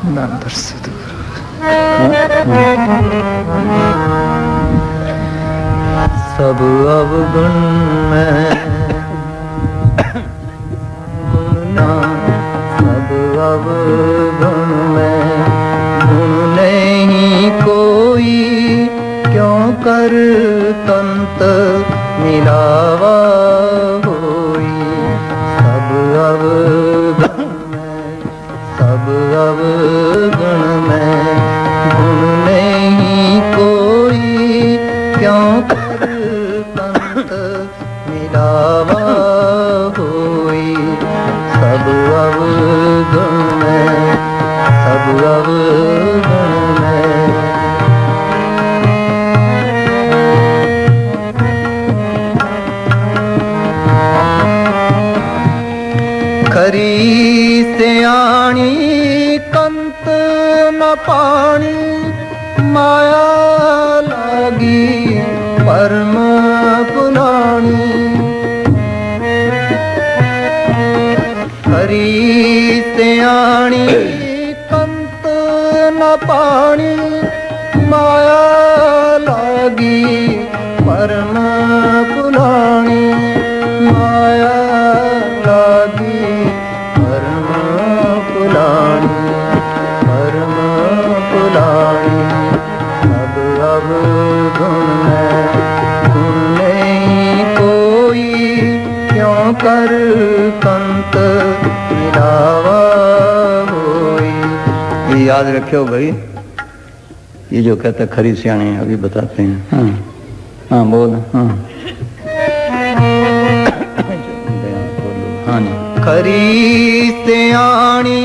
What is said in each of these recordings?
Another सदगुरु सब अवगुण में गुण ना, सब अवगुण में गुण नहीं कोई, क्यों कर तंत मिलावा होई। सब अवगुण में, सब अवगुण में गुण नहीं कोई, क्यों कर तंत मिलावा होई। सब अवगुण में, सब अवगुण में खरी सियाणी कंत न पानी, माया लागी परम पुलानी। खरी सियाणी कंत न पानी, माया लागी परम पुलानी। माया लागी परम पुलानी, परम पुलानी। सब अवगुण में गुण नहीं कोई, क्यों कर कंत मिलावा होई। ये याद रखियो भाई, ये जो कहते खरी सियाणी अभी बताते हैं। हाँ हाँ बोल। हाँ हाँ खरी सियाणी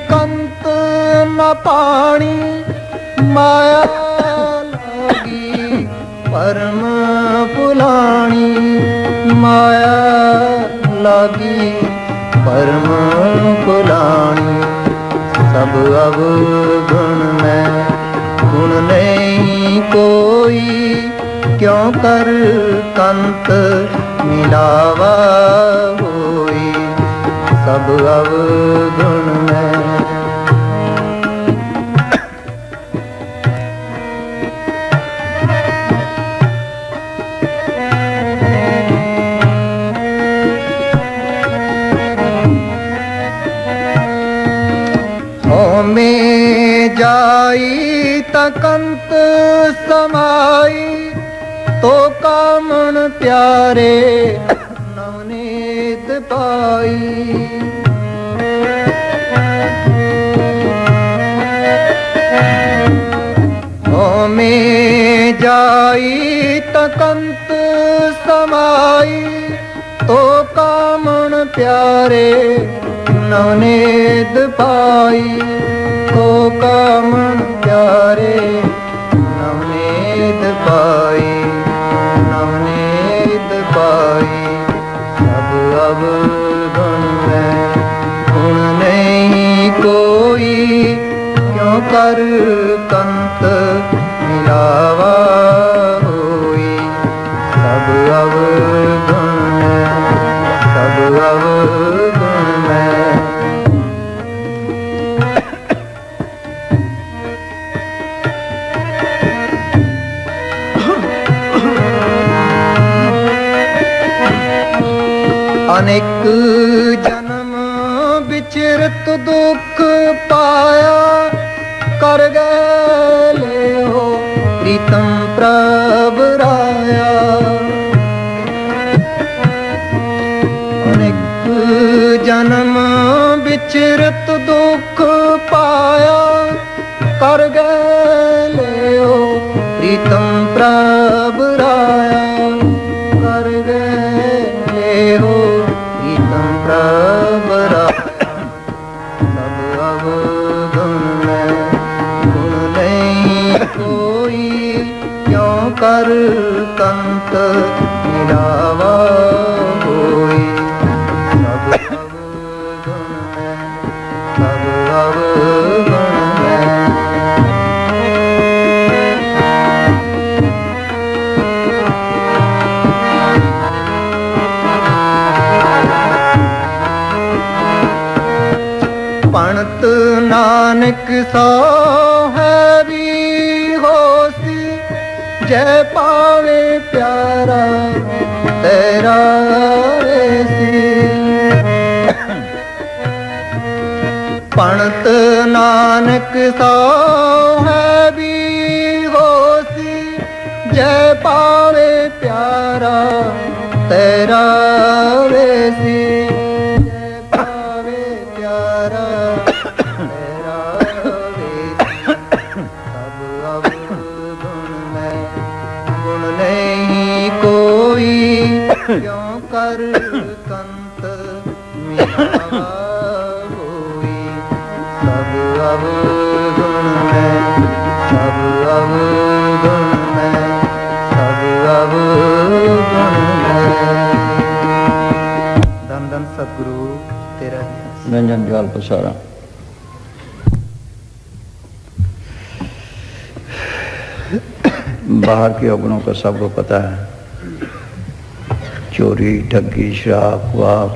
कंत न पानी, माया लागी परम पुलानी। माया लागी परम पुलानी। सब अवगुण में गुण नहीं कोई, क्यों कर कंत मिलावा होई। सब अवगुण में में जाई तकंत समाई, तो कामन प्यारे नवनीत पाई। में जाई तकंत समाई, तो कामन प्यारे नवनीत पाई। तो कामन प्यारे नवनीत पाई, नवनीत पाई। सब अवगुण में गुण नहीं कोई, क्यों कर कंत मिलावा होई। सब अवगुण में, सब अवगुण में अनेक जन्म विचरत दुख पाया, कर गए हो प्रीतम प्रभ राया। अनेक जन्म विचरत दुख पाया, कर गए हो प्रीतम प्रभ राया। कर गए हो प्रीतम प्रभ राया। सब अवगुण में गुण नहीं कोई, क्यों कर कंत मिलावा होई। पणत नानक सो है भी होसी, जय पावे प्यारा तेरा ऐसी। पणत नानक सो है भी होसी, जय पावे प्यारा तेरा वैसी। जय पावे प्यारा तेरा वैसी। सब अवगुण में गुण नहीं कोई, क्यों कर कंत मिलावा होई। सब अवगुण में, सब अवगुण में, सब अवगुण में। धन धन सतगुरु तेरा रंजन ज्वाल पसारा। बाहर के अवगुणों का सबको पता है, चोरी, ठगी, शराब, वाप,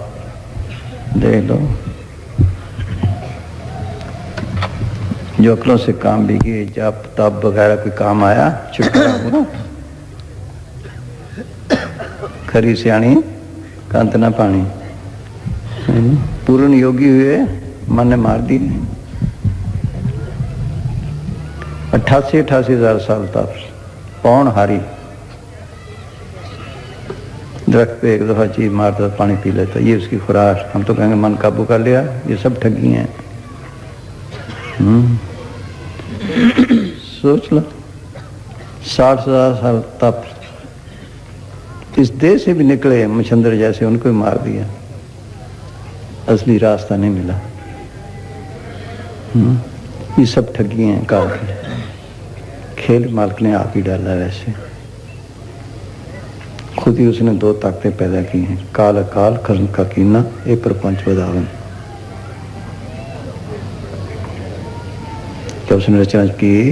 देख लो। जो अकलों से काम भी किए, जाप ताप वगैरह कोई काम आया, छुटकारा हुआ। खरी सियाणी कंत न पानी। पूर्ण योगी हुए, मन ने मार दी। 88 हजार साल तक पौन हारी, दरख्त पे एक दफा चीज मारता पानी पी लेता, ये उसकी खुराक। हम तो कहेंगे मन काबू कर लिया, ये सब ठगी हैं। सोच लो, 60,000 साल तप इस देश से भी निकले मच्छंदर जैसे, उनको भी मार दिया। असली रास्ता नहीं मिला। ये सब ठगी हैं काल की। खेल मालिक ने आप ही डाला वैसे। खुद ही उसने दो ताकतें पैदा की हैं, काल अकाल, कर्म का कीना, एक प्रपंच बदावन। तो उसने रचना की,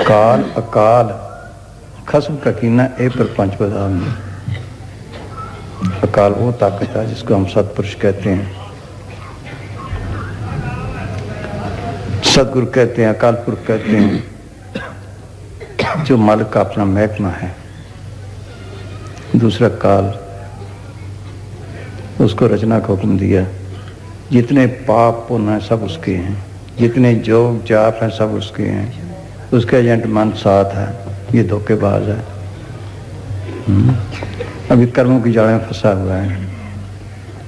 काल अकाल, खस्म का कीना, एक प्रपंच बदावन। अकाल वो ताकत है जिसको हम सतपुरुष कहते हैं, सतगुरु कहते हैं, अकाल पुरुष कहते हैं, जो मालिक का अपना महकमा है। दूसरा काल, उसको रचना का हुक्म दिया। जितने पाप पुण्य हैं सब उसके हैं, जितने जोग जाप हैं सब उसके हैं। उसके एजेंट मन साथ है, ये धोखेबाज है। अभी कर्मों की जाड़े में फंसा हुआ है।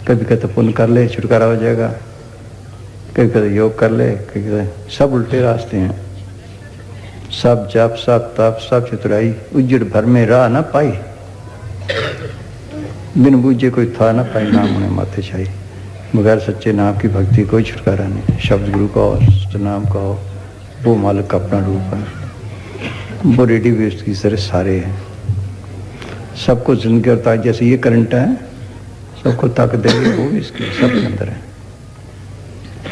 कभी कहते पुण्य कर ले छुटकारा हो जाएगा, कभी कहते योग कर ले, कभी कहते सब उल्टे रास्ते हैं। सब जप, सब तप, सब चतुराई, उज्जड़ भर में राह न पाई। बिन बूझे कोई था न पाई, नाम उन्हें माथे छाई। बगैर सच्चे नाम की भक्ति कोई छुटकारा नहीं। शब्द गुरु का हो, नाम का हो, वो मालिक का अपना रूप है। वो रेडी वेस्ट की तरह सारे हैं। सबको जिंदगी और ताकत, जैसे ये करंट है, सबको ताकत देगी, वो भी इसके सब अंदर है।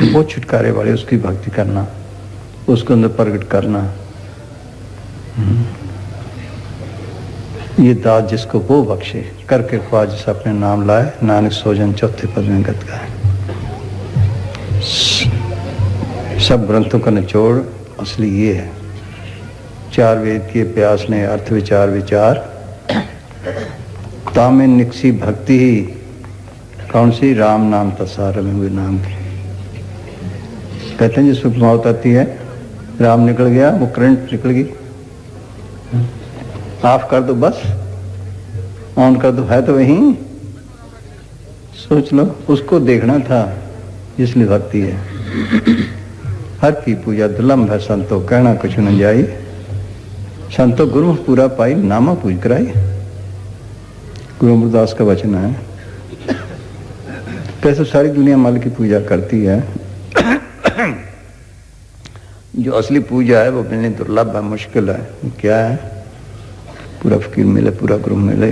वो छुटकारे वाले, उसकी भक्ति करना, उसको अंदर प्रकट करना। ये दात जिसको वो बख्शे, करके ख्वाह जिस अपने नाम लाए, नानक सोजन चौथे पद में गत गाए। सब ग्रंथों का निचोड़ असली ये है। चार वेद के अभ्यास ने अर्थ विचार विचार, तामे निकसी भक्ति ही, कौन सी? राम नाम तसार में हुए नाम की। कहते हैं जिसमें मौत आती है, राम निकल गया, वो करंट निकल गई, ऑफ कर दो बस, ऑन कर दो, है तो वहीं। सोच लो, उसको देखना था जिसलिए भक्ति है। हर की पूजा दुलम्भ है संतो, कहना कुछ न जाई। संतो गुरु पूरा पाई, नामा पूज कराई। गुरु अमरदास का वचन है। कैसे सारी दुनिया मालिक की पूजा करती है, जो असली पूजा है वो मिलनी दुर्लभ है, मुश्किल है। क्या है? पूरा फकीर मिले, पूरा गुरु मिले।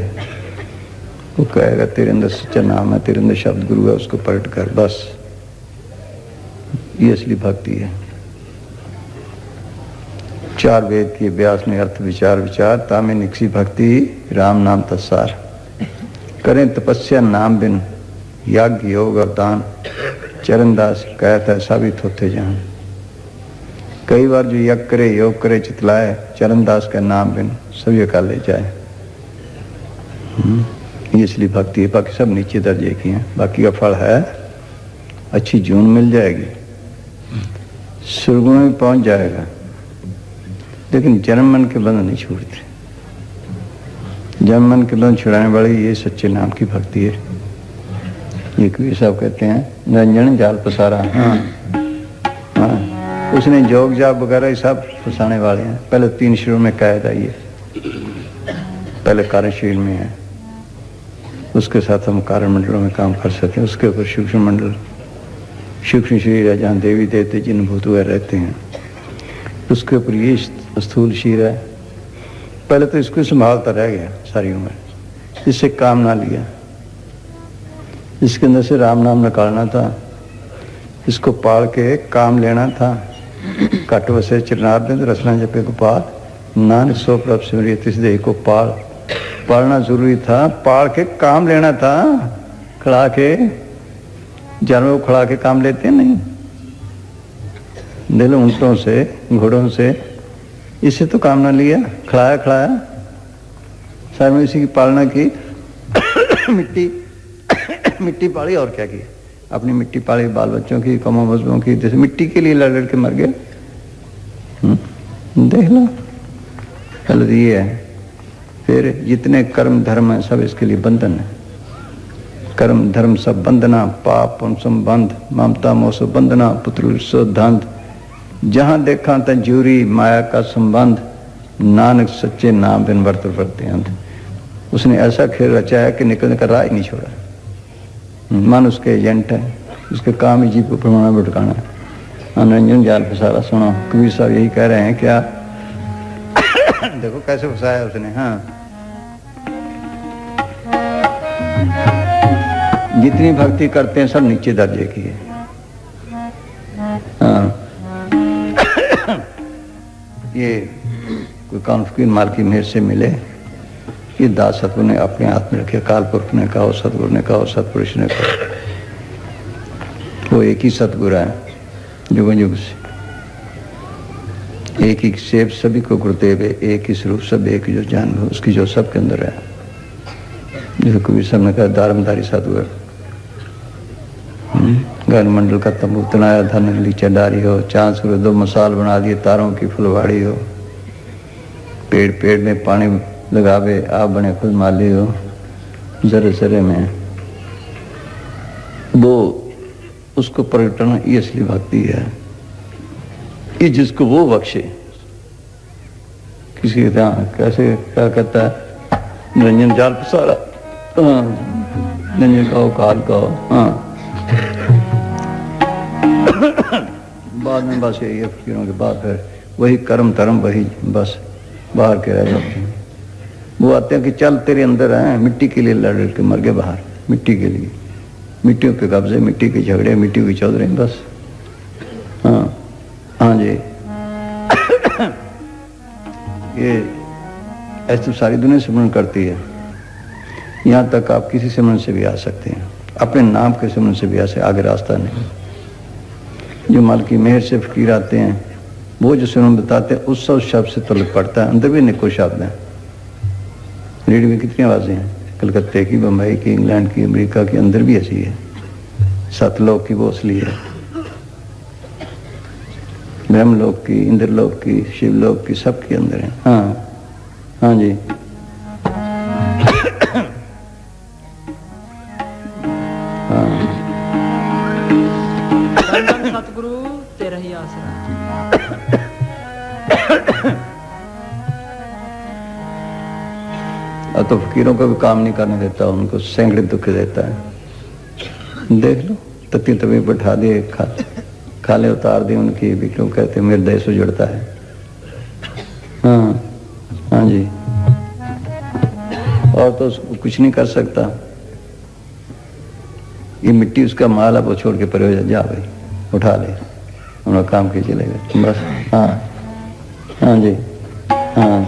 वो कहेगा तेरे अंदर सच्चा नाम है, तेरे अंदर शब्द गुरु है, उसको पलट कर, बस। ये असली भक्ति है। चार वेद की अभ्यास में अर्थ विचार विचार, तामे निकसी भक्ति, राम नाम तत्सार। करें तपस्या नाम बिन, यज्ञ योग और दान, चरणदास कहता है साबित होते जाएं। कई बार जो यज्ञ करे योग करे चितलाए चरणदास का नाम बिन सभी का ले जाए। ये इसलिए भक्ति है। बाकी सब नीचे दर्जे की हैं। बाकी का फल है अच्छी जून मिल जाएगी, सुरगुण में पहुंच जाएगा, लेकिन जन्म मन के बंधन नहीं छूटते। जन्म मन के बंधन छुड़ाने वाली ये सच्चे नाम की भक्ति है। ये कबीर साहब कहते हैं निरंजन जाल पसारा। हाँ, उसने जोग जाप वगैरह सब फंसाने वाले हैं। पहले 3 शरीरों में कैद आई है। पहले कारण शरीर में है, उसके साथ हम कारण मंडलों में काम कर सकते हैं। उसके ऊपर सूक्ष्म मंडल सूक्ष्म शरीर है जहाँ देवी देवते जिन भूत हुए रहते हैं। उसके ऊपर ये स्थूल शरीर है। पहले तो इसको संभालता रह गया सारी उम्र, इससे काम ना लिया। इसके अंदर से राम नाम निकालना था, इसको पाल के काम लेना था। कट वसे चिरनार्दन रसना जपे गोपाल नानक सो प्रभ सिमरित इस देह को पालना जरूरी था। पाल के काम लेना था। खड़ा के जानवर को खड़ा के काम लेते नहीं, दिल ऊँटों से घोड़ों से, इससे तो काम ना लिया। खड़ाया सारे में इसी की पालना की। मिट्टी पाली और क्या की, अपनी मिट्टी पाली, बाल बच्चों की, कमो मजबों की, जैसे मिट्टी के लिए लड़ के मर गए। देख लो गलत ये है। फिर जितने कर्म धर्म है सब इसके लिए बंधन है। कर्म धर्म सब बंधना, पाप संबंध, ममता मोह बंधना, पुत्र धंध, जहां देखा था जूरी माया का संबंध, नानक सच्चे नाम बिन वर्त वर्ते अंत। उसने ऐसा खेल रचाया कि निकलने का राह ही नहीं छोड़ा। मन उसके एजेंट है, उसके काम ही जीव को प्रमाण में भटकाना है। निरंजन जाल फसारा। सुनो कबीर साहब यही कह रहे हैं क्या। देखो कैसे फंसाया उसने। हाँ, जितनी भक्ति करते हैं सब नीचे दर्जे की है। हाँ, ये कोई कान फकीर माल की मेहर से मिले, ये दास सतगुरु ने अपने हाथ में रखे। काल पुरख ने कहा, सतगुरु ने कहा, सतपुरुष ने कहा। वो एक ही सतगुरु है युग युग से। एक ही सेब सभी को गुरुदेव है, एक ही स्वरूप सब एक जो जान है उसकी जो सबके अंदर है। जैसे कबीर साहब ने कहा दारमदारी सतगुरु। गन मंडल का तंबू तनाया धन लीचा डारी हो, चांद सूरज 2 मसाल बना दिए, तारों की फुलवाड़ी हो। पेड़ पेड़ में पानी लगावे, आप बने खुद माली हो। जरे जरे में वो उसको प्रगटना ये असली भक्ति है कि जिसको वो बख्शे। किसी के कैसे क्या कहता है निरंजन जाल पसारा। हाँ, निरंजन कहो काल कहो। हाँ, बाद में बस ये फकीरों के बाद फिर वही कर्म धर्म वही बस बाहर के रह जाते हैं। वो आते हैं कि चल तेरे अंदर है, मिट्टी के लिए लड़ के मर गए बाहर। मिट्टी के लिए, मिट्टियों के कब्जे, मिट्टी के झगड़े, मिट्टी की चौधरी बस। हाँ हाँ जी। ये ऐसे तो सारी दुनिया सिमरन करती है। यहाँ तक आप किसी सिमरन से भी आ सकते हैं, अपने नाम के सिमरन से भी आ सकते, आगे रास्ता नहीं। जो माल की मेहर से फकीर आते हैं वो जो सिमरन बताते हैं उस सब शब्द से तलक पड़ता है। अंदर भी निको शब्द हैं। रेडियो में कितनी आवाज़ें हैं, कलकत्ते की, बम्बई की, इंग्लैंड की, अमेरिका की, अंदर भी ऐसी है। सतलोक की वो असली है, ब्रह्मलोक की, इंद्रलोक की, शिवलोक की, सबके अंदर है। हाँ हाँ जी। हाँ, सतगुरु तेरा ही आसरा। तो फकीरों को भी काम नहीं करने देता, उनको सैकड़े दुख देता है। देख लो तत्ती तभी बैठा दिए, खाले उतार दी उनकी भी, क्यों कहते मेरे देश से जुड़ता है। हाँ हाँ जी। और तो कुछ नहीं कर सकता। ये मिट्टी उसका माल है, वो छोड़ के परे जा भाई, उठा ले, हमारा काम कीजिए लेगा बस। हाँ हाँ जी। हाँ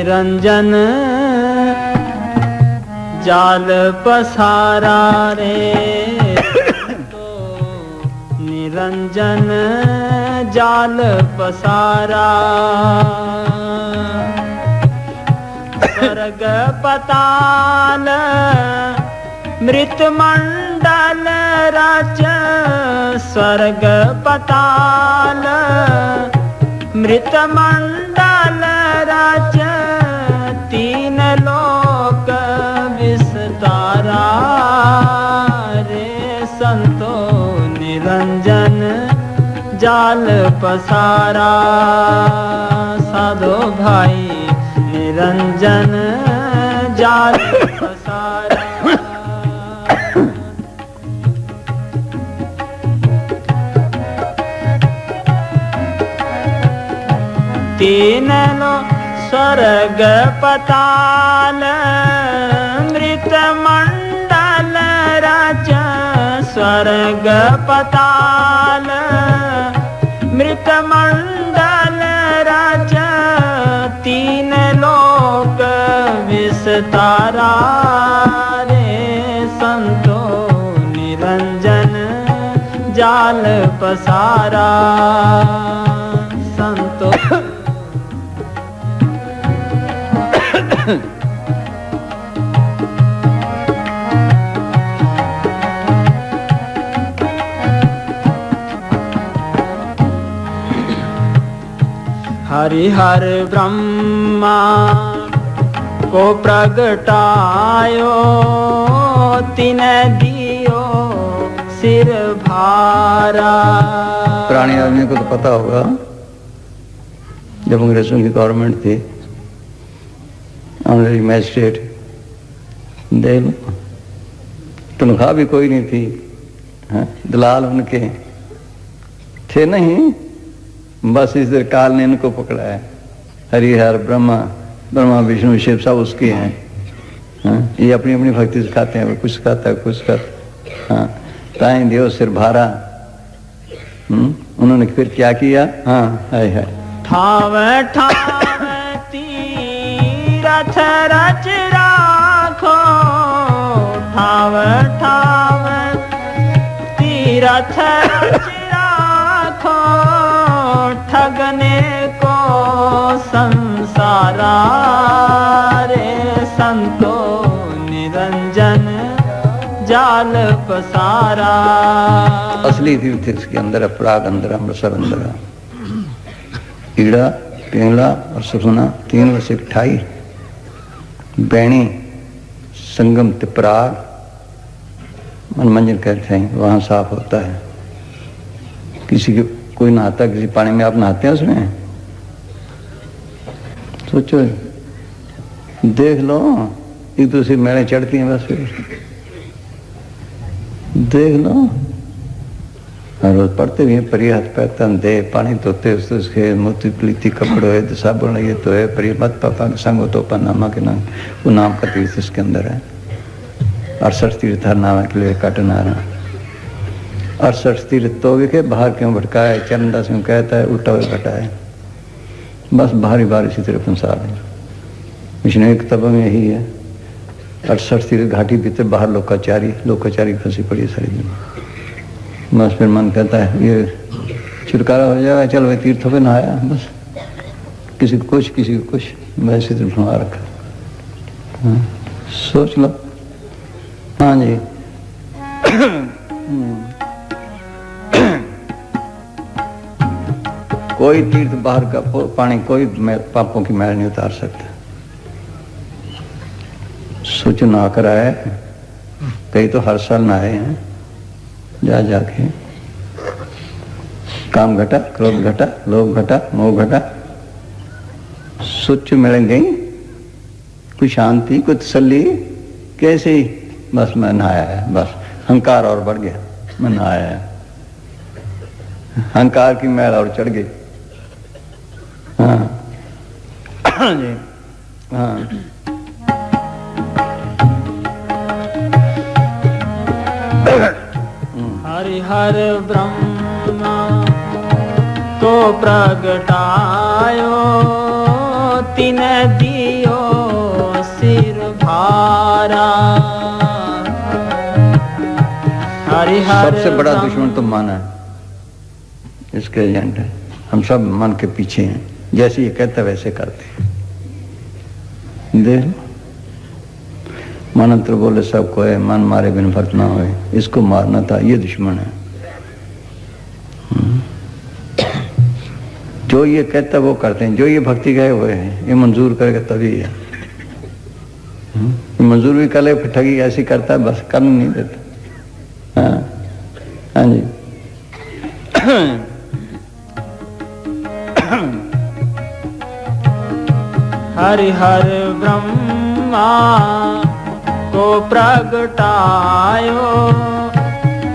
निरंजन जाल पसारा रे तो निरंजन जाल पसारा स्वर्ग पताल मृत मंडल राज स्वर्ग पताल मृत मंडल राज तीन लोक विस्तारा रे संतो निरंजन जाल पसारा साधो भाई निरंजन जाल पसारा तीन लो स्वर्ग पताल मृत मंडल राज स्वर्ग पताल मृत मंडल राज तीन लोक विस्तारा रे संतो निरंजन जाल पसारा संतो हरिहर ब्रह्मा को प्रगटायो तिन दियो सिर भारा। पुराने आदमी को तो पता होगा, जब अंग्रेजों की गवर्नमेंट थी, ऑनरेरी मैजिस्ट्रेट, देख लो तनख्वाह भी कोई नहीं थी, दलाल उनके थे नहीं, बस इस काल ने इनको पकड़ा है। हरिहर ब्रह्मा, ब्रह्मा विष्णु शिव सब उसके हैं। ये अपनी अपनी भक्ति सिखाते हैं, कुछ सिखाता है कुछ सिखाता। हाँ, ताई देव सिर भारा। उन्होंने फिर क्या किया? हाँ है ठाव ठाव तीरथ रच राखो, ठाव ठाव तीरथ रच राखो, ठगने को संसारा रे संतो निरंजन जाल पसारा। असली तीर्थ इसके अंदर है, प्राग अंदर, अमृतसर अंदर, ईड़ा पिंगला और सुखना, 3 वर्ष 28 बैणी संगम तिपराग मनमंजन कहते हैं, वहां साफ होता है। किसी के कोई नहाता किसी पानी में, आप नहाते हैं उसमें? सोचो, देख लो, एक दूसरी मैलें चढ़ती हैं बस, फिर देख लो। हर रोज पढ़ते भी हैं, परि हाथ पैर तन दे, पानी धोते उसके मोती प्लीति कपड़ो है तो साबुन ये तो है, पर मत पापा के संग तो नामा के नाम, वो नाम का तीर्थ इसके अंदर है। 68 तीर्थ हर नामा के लिए काटनारा। 68 तीर्थ तो के बाहर क्यों भटका है, चरणदास क्यों कहता है, उल्टा हुआ घटा है, बस बाहरी बाहर इसी तरह संसार है। विष्णु की किताबों में यही है। 68 तीर्थ घाटी भीतर, बाहर लोकाचारी फंसी पड़ी सारी दुनिया। बस फिर मन कहता है ये छुटकारा हो जाएगा, चल भाई तीर्थों पे नहाया, बस किसी को कुछ वैसे तो भुला रखा। सोच लो। हाँ जी। कोई तीर्थ बाहर का पानी कोई पापों की मैल नहीं उतार सकता। सोचो ना कर आए, कई तो हर साल नहाए हैं जाके। काम घटा, क्रोध घटा, लोभ घटा, मोह घटा, सोच मिल गई, कुछ शांति, कुछ तसल्ली, कैसे ही बस मैं नहाया है, बस अहंकार और बढ़ गया, मैं नहाया है, अहंकार की मैल और चढ़ गई। हाँ जी, हाँ। हरिहर ब्रह्मा को प्रगटायो तिन दी हर सबसे बड़ा ब्रह्म। दुश्मन तो मन है, इसके एजेंट है। हम सब मन के पीछे हैं, जैसे ये कहता वैसे करते हैं। देख मंत्र बोले सबको है, मन मारे बिन भक्त ना होए, इसको मारना था, ये दुश्मन है। जो ये कहता वो करते हैं, जो ये भक्ति गए हुए हैं, ये मंजूर करेगा तभी है। मंजूर भी कर ले, फिर ठगी ऐसी करता है, बस करने नहीं देता। हाँ हाँ जी। हरिहर ब्रह्मा को प्रगटायो,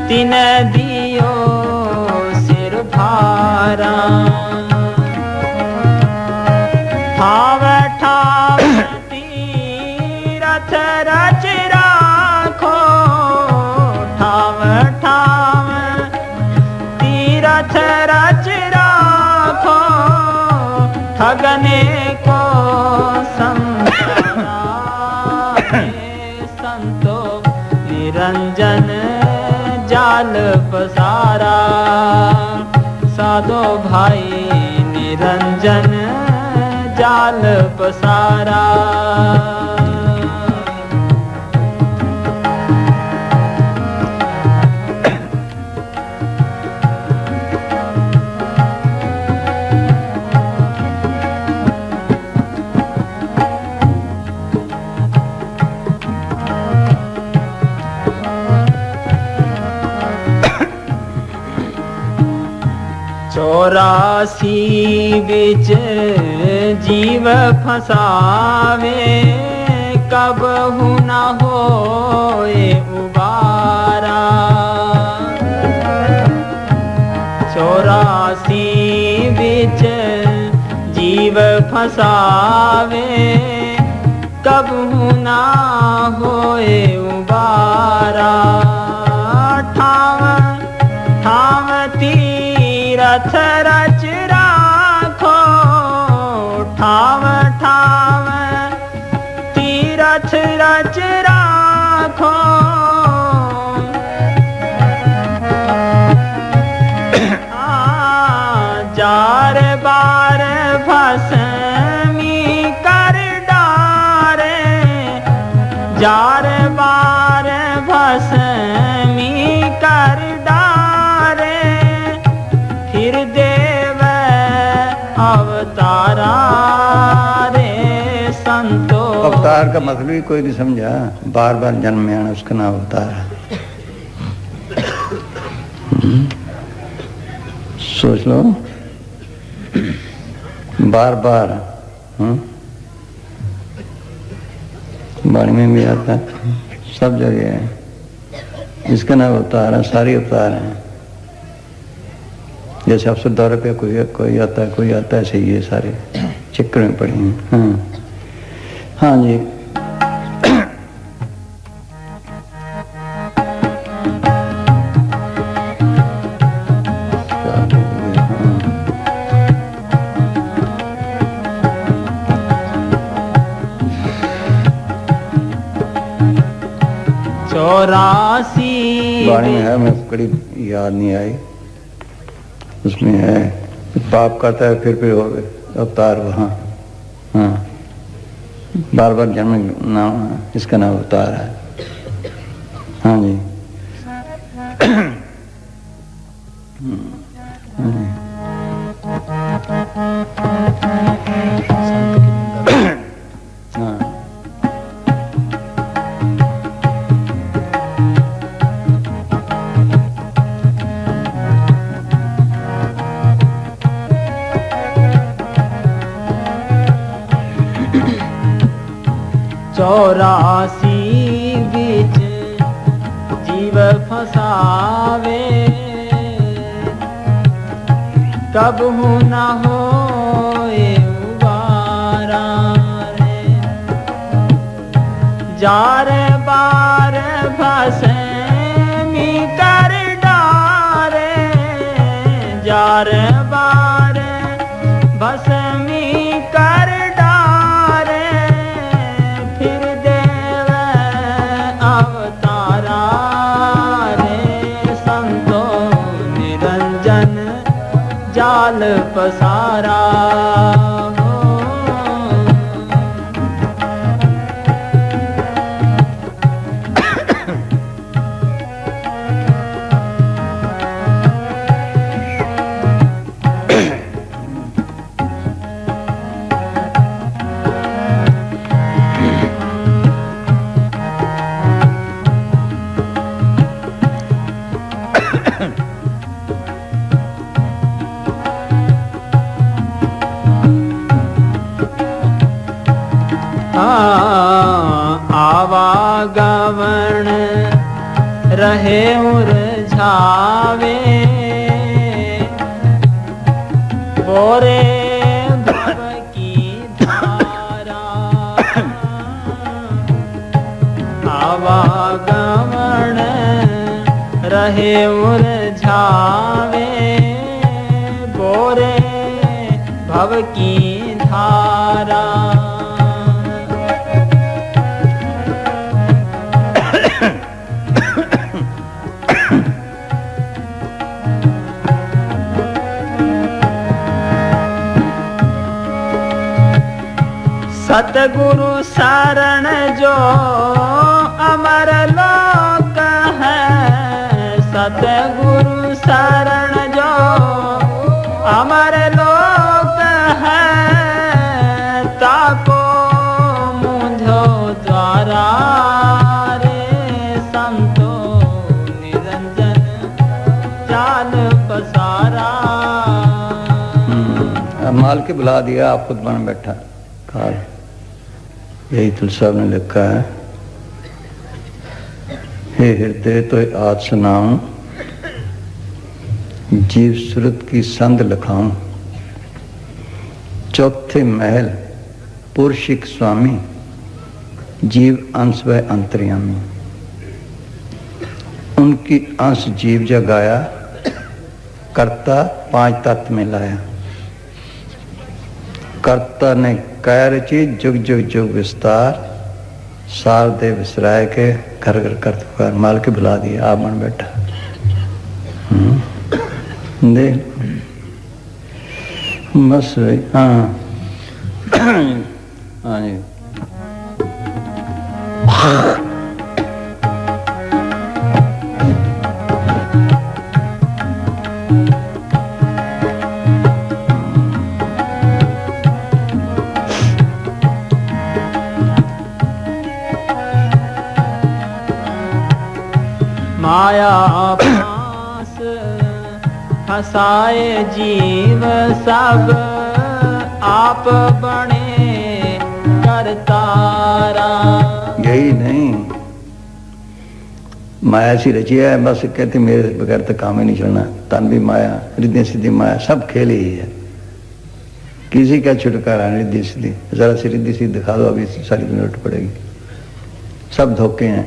तिने दियो सिर भारा। ठाव ठाव तीरथ रच राखो, ठाव ठाव तीरथ रच राखो, ठगने को संसारा। संतो निरंजन जाल पसारा, साधो भाई निरंजन जाल पसारा। चौरासी बिच जीव फसावे, कब हूँ न होए उबारा। चौरासी बिच जीव फसावे, कब हूँ न होए उबारा। ठाव ठाव तीरथ रच राखो, ठाव ठाव तीरथ रच राखो। जार बार भस्मी कर डारे, जार बार भस्मी कर डारे। फिर देव अवतारा रे संतो। अवतार का मतलब ही कोई नहीं समझा, बार बार जन्म में आना, उसका नाम अवतार है। सोच लो, बार बार वाणी में भी आता है, सब जगह है। इसका नाम अवतार है, सारी अवतार है। जैसे अफसर दौरे पे कोई आता है, कोई आता है, ऐसे ये सारे चक्कर में पड़े हैं। हाँ हाँ जी। चौरासी वाणी में है, मैं कड़ी याद नहीं आई। उसमें है पाप करता है, फिर हो गए अवतार वहाँ। हाँ, बार बार जन्म नाम, इसका नाम अवतार है। हाँ जी। हाँ चौरासी बिच जीव फसावे, कब हूँ न होए उबारा रे। जार बार भस्मी कर डारे, जार बार भस्मी कर डारे। फिर देव अवतारा रे जाल पसारा आवागमन रहे उलझावे बोरे भव की धारा आवागमन रहे उलझावे बोरे भव की धारा सतगुरु शरण जो अमर लोक है सतगुरु शरण जो अमर लोक है ताको मुझो द्वारा रे संतो निरंजन जाल पसारा। माल के बुला दिया, आप खुद बन बैठा काल। यही तुलसी साहब ने लिखा है, हे हृदय तो आज सुनाऊं जीव सुरत की संद लखाऊं चौथे महल पुरुषिक स्वामी जीव अंश व अंतर्यामी। उनकी अंश जीव जगाया कर्ता पांच तत्व में लाया। कर्ता ने कह रची जुग जुग जुग विस्तार सार दे विसराय के घर घर कर पुकार। माल के बुला दिया, आप बन बैठा देख बस भाई। हाँ हाँ जी माया पास फसाए जीव सब आप बने करतारा। यही नहीं, माया सी रची है, बस कहते मेरे बगैर तो काम ही नहीं चलना। तन भी माया, रिद्धि सिद्धि माया, सब खेल ही है। किसी का छुटकारा नहीं रिद्धि सिद्धि। जरा सी रिद्धि सिद्धि दिखा दो, अभी सारी दुनिया लुट पड़ेगी। सब धोखे हैं।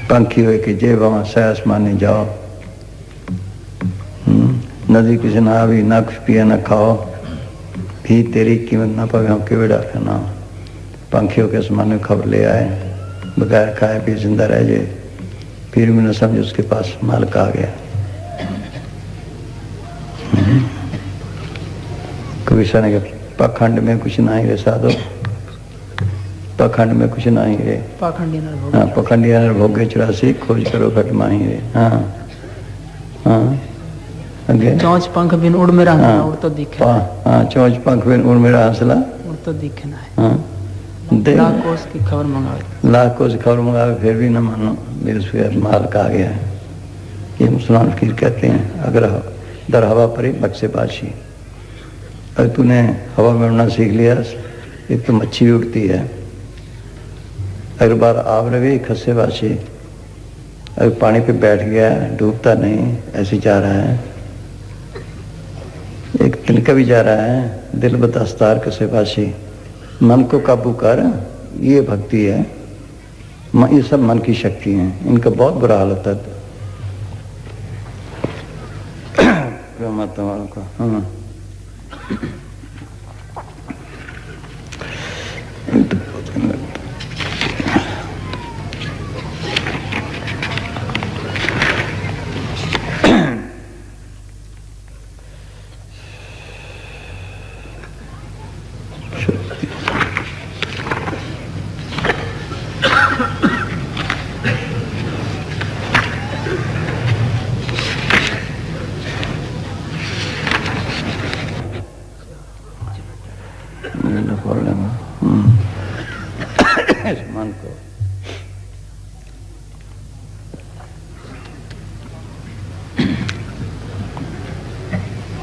पंखी हो कि जे वहां सह आसमानी जाओ, नदी किसी ना भी ना कुछ पिया ना खाओ, भी तेरी कीमत ना पावे हम केवड़ा का नाम। पंखियों के आसमान में खबर ले आए, बगैर खाए भी जिंदा रह जाए, फिर भी न समझ उसके पास मालिक आ गया। कबीर ने कहा पाखंड में कुछ ना ही रे साधो, पाखंड में कुछ ना ही रे। पाखंडी नर भोगे 84 खोज करो घट माही रे। हाँ हाँ अगे चौंच पंख बिन उड़ मेरा हंसला उड़ तो दिखे। हाँ चौंच पंख बिन उड़ मेरा हंसला उड़ तो दिखे ना है। हाँ लाख कोस की खबर मंगावे, लाख कोस खबर मंगावे फिर भी न मानो, मेरे से मालिक आ गया है। ये मुसलमान फकीर कहते हैं, अगर दर हवा परी बक्सेबाशी। अगर तूने हवा में उड़ना सीख लिया, एक तो मच्छी भी उड़ती है। अगर बार आव रही खस्सेबाशी, अगर पानी पे बैठ गया डूबता नहीं, ऐसे जा रहा है। एक तिनका भी जा रहा है, दिल बदस्तार खस्सेबाशी। मन को काबू कर, ये भक्ति है। ये सब मन की शक्ति है, इनका बहुत बुरा हाल होता है। माता वालों का हाँ शक्ति। मन को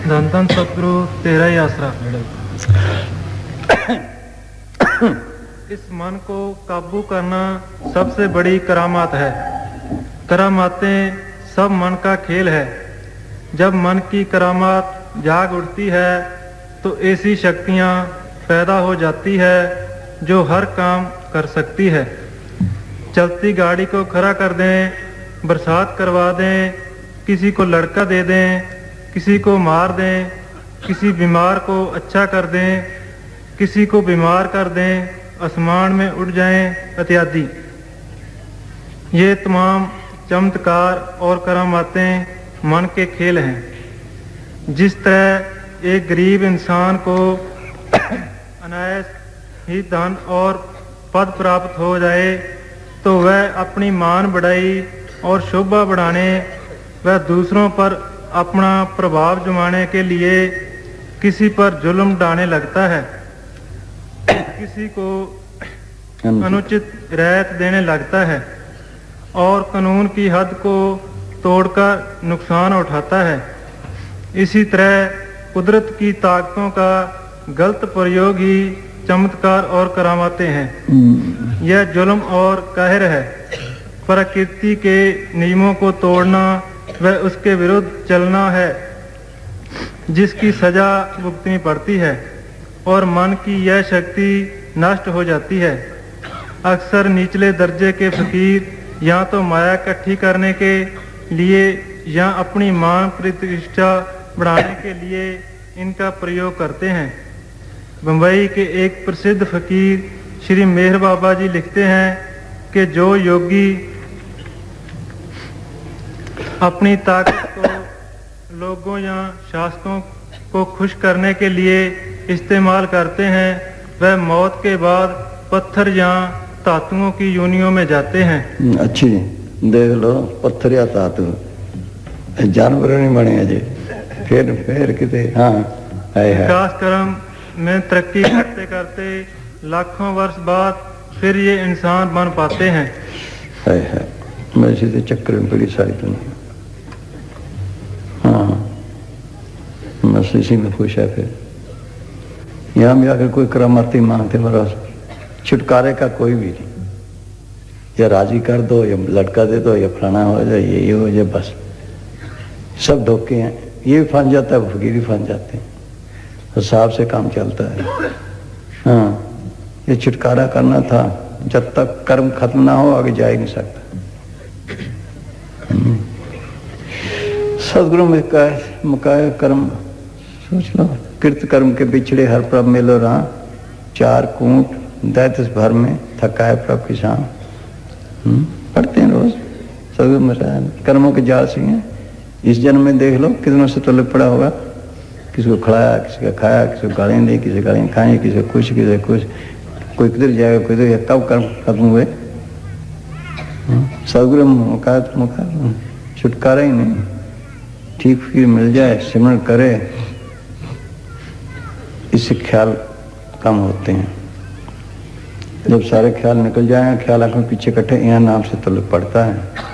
धन धन सतगुरु तेरा ही आसरा। इस मन को काबू करना सबसे बड़ी करामात है। करामातें सब मन का खेल है। जब मन की करामात जाग उठती है तो ऐसी शक्तियाँ पैदा हो जाती है जो हर काम कर सकती है। चलती गाड़ी को खड़ा कर दें, बरसात करवा दें, किसी को लड़का दे दें, किसी को मार दें, किसी बीमार को अच्छा कर दें, किसी को बीमार कर दें, आसमान में उड़ जाएं इत्यादि। ये तमाम चमत्कार और करामातें मन के खेल हैं। जिस तरह एक गरीब इंसान को अनायास ही धन और पद प्राप्त हो जाए तो वह अपनी मान बढ़ाई और शोभा बढ़ाने व दूसरों पर अपना प्रभाव जमाने के लिए किसी पर जुल्म डालने लगता है, किसी को अनुचित रियायत देने लगता है और कानून की हद को तोड़कर नुकसान उठाता है। इसी तरह कुदरत की ताकतों का गलत प्रयोग ही चमत्कार और करामातें हैं। यह जुल्म और कहर है। प्रकृति के नियमों को तोड़ना व उसके विरुद्ध चलना है जिसकी सजा भुगतनी पड़ती है और मन की यह शक्ति नष्ट हो जाती है। अक्सर निचले दर्जे के फकीर या तो माया इकट्ठी करने के लिए या अपनी मान प्रतिष्ठा बढ़ाने के लिए इनका प्रयोग करते हैं। बम्बई के एक प्रसिद्ध फकीर श्री मेहर बाबा जी लिखते हैं कि जो योगी अपनी ताकत को लोगों या शासकों को खुश करने के लिए इस्तेमाल करते हैं वह मौत के बाद पत्थर या धातुओं की योनियों में जाते हैं। अच्छी देख लो, पत्थर या धातु जानवर नहीं बने अजे फिर किते। हाँ विकास कर्म में तरक्की करते करते लाखों वर्ष बाद फिर ये इंसान बन पाते हैं। है वैसे तो चक्कर में पड़ी सारी दुनिया। हाँ बस इसी में खुश है। फिर यहाँ भी आकर कोई करामाती मांगते मरा छुटकारे का कोई भी नहीं। या राजी कर दो या लटका दे दो या फलाना हो जाए ये हो जाए, बस सब धोखे हैं। ये भी फंस जाता है, फकीर भी फंस जाते हैं। हिसाब से काम चलता है। हाँ ये छुटकारा करना था, जब तक कर्म खत्म ना हो आगे जा ही नहीं सकता। सदगुरु में मुकाय कर्म सोच लो, कृत कर्म के बिछड़े हर प्रभ मिलो राम, चार कूट दैत भर में थकाए प्रभ किसान। पढ़ते हैं रोज सदगुरु में। कर्मों के जाल से हैं। इस जन्म में देख लो कितनों से तलब पड़ा होगा। किसी को खिलाया, किसी का खाया, किसी को गालियाँ दी, किसी गालियाँ खाई, किसी को कुछ, किसी कुछ, कोई किधर जाएगा कोई किधर। कब कर्म खत्म हुए? सदगुरु मुका छुटकारा ही नहीं। ठीक फिर मिल जाए, सिमरण करे, इससे ख्याल कम होते हैं। जब सारे ख्याल निकल जाए, ख्याल आंखों में पीछे कटे, यहाँ नाम से तल्लुक पड़ता है।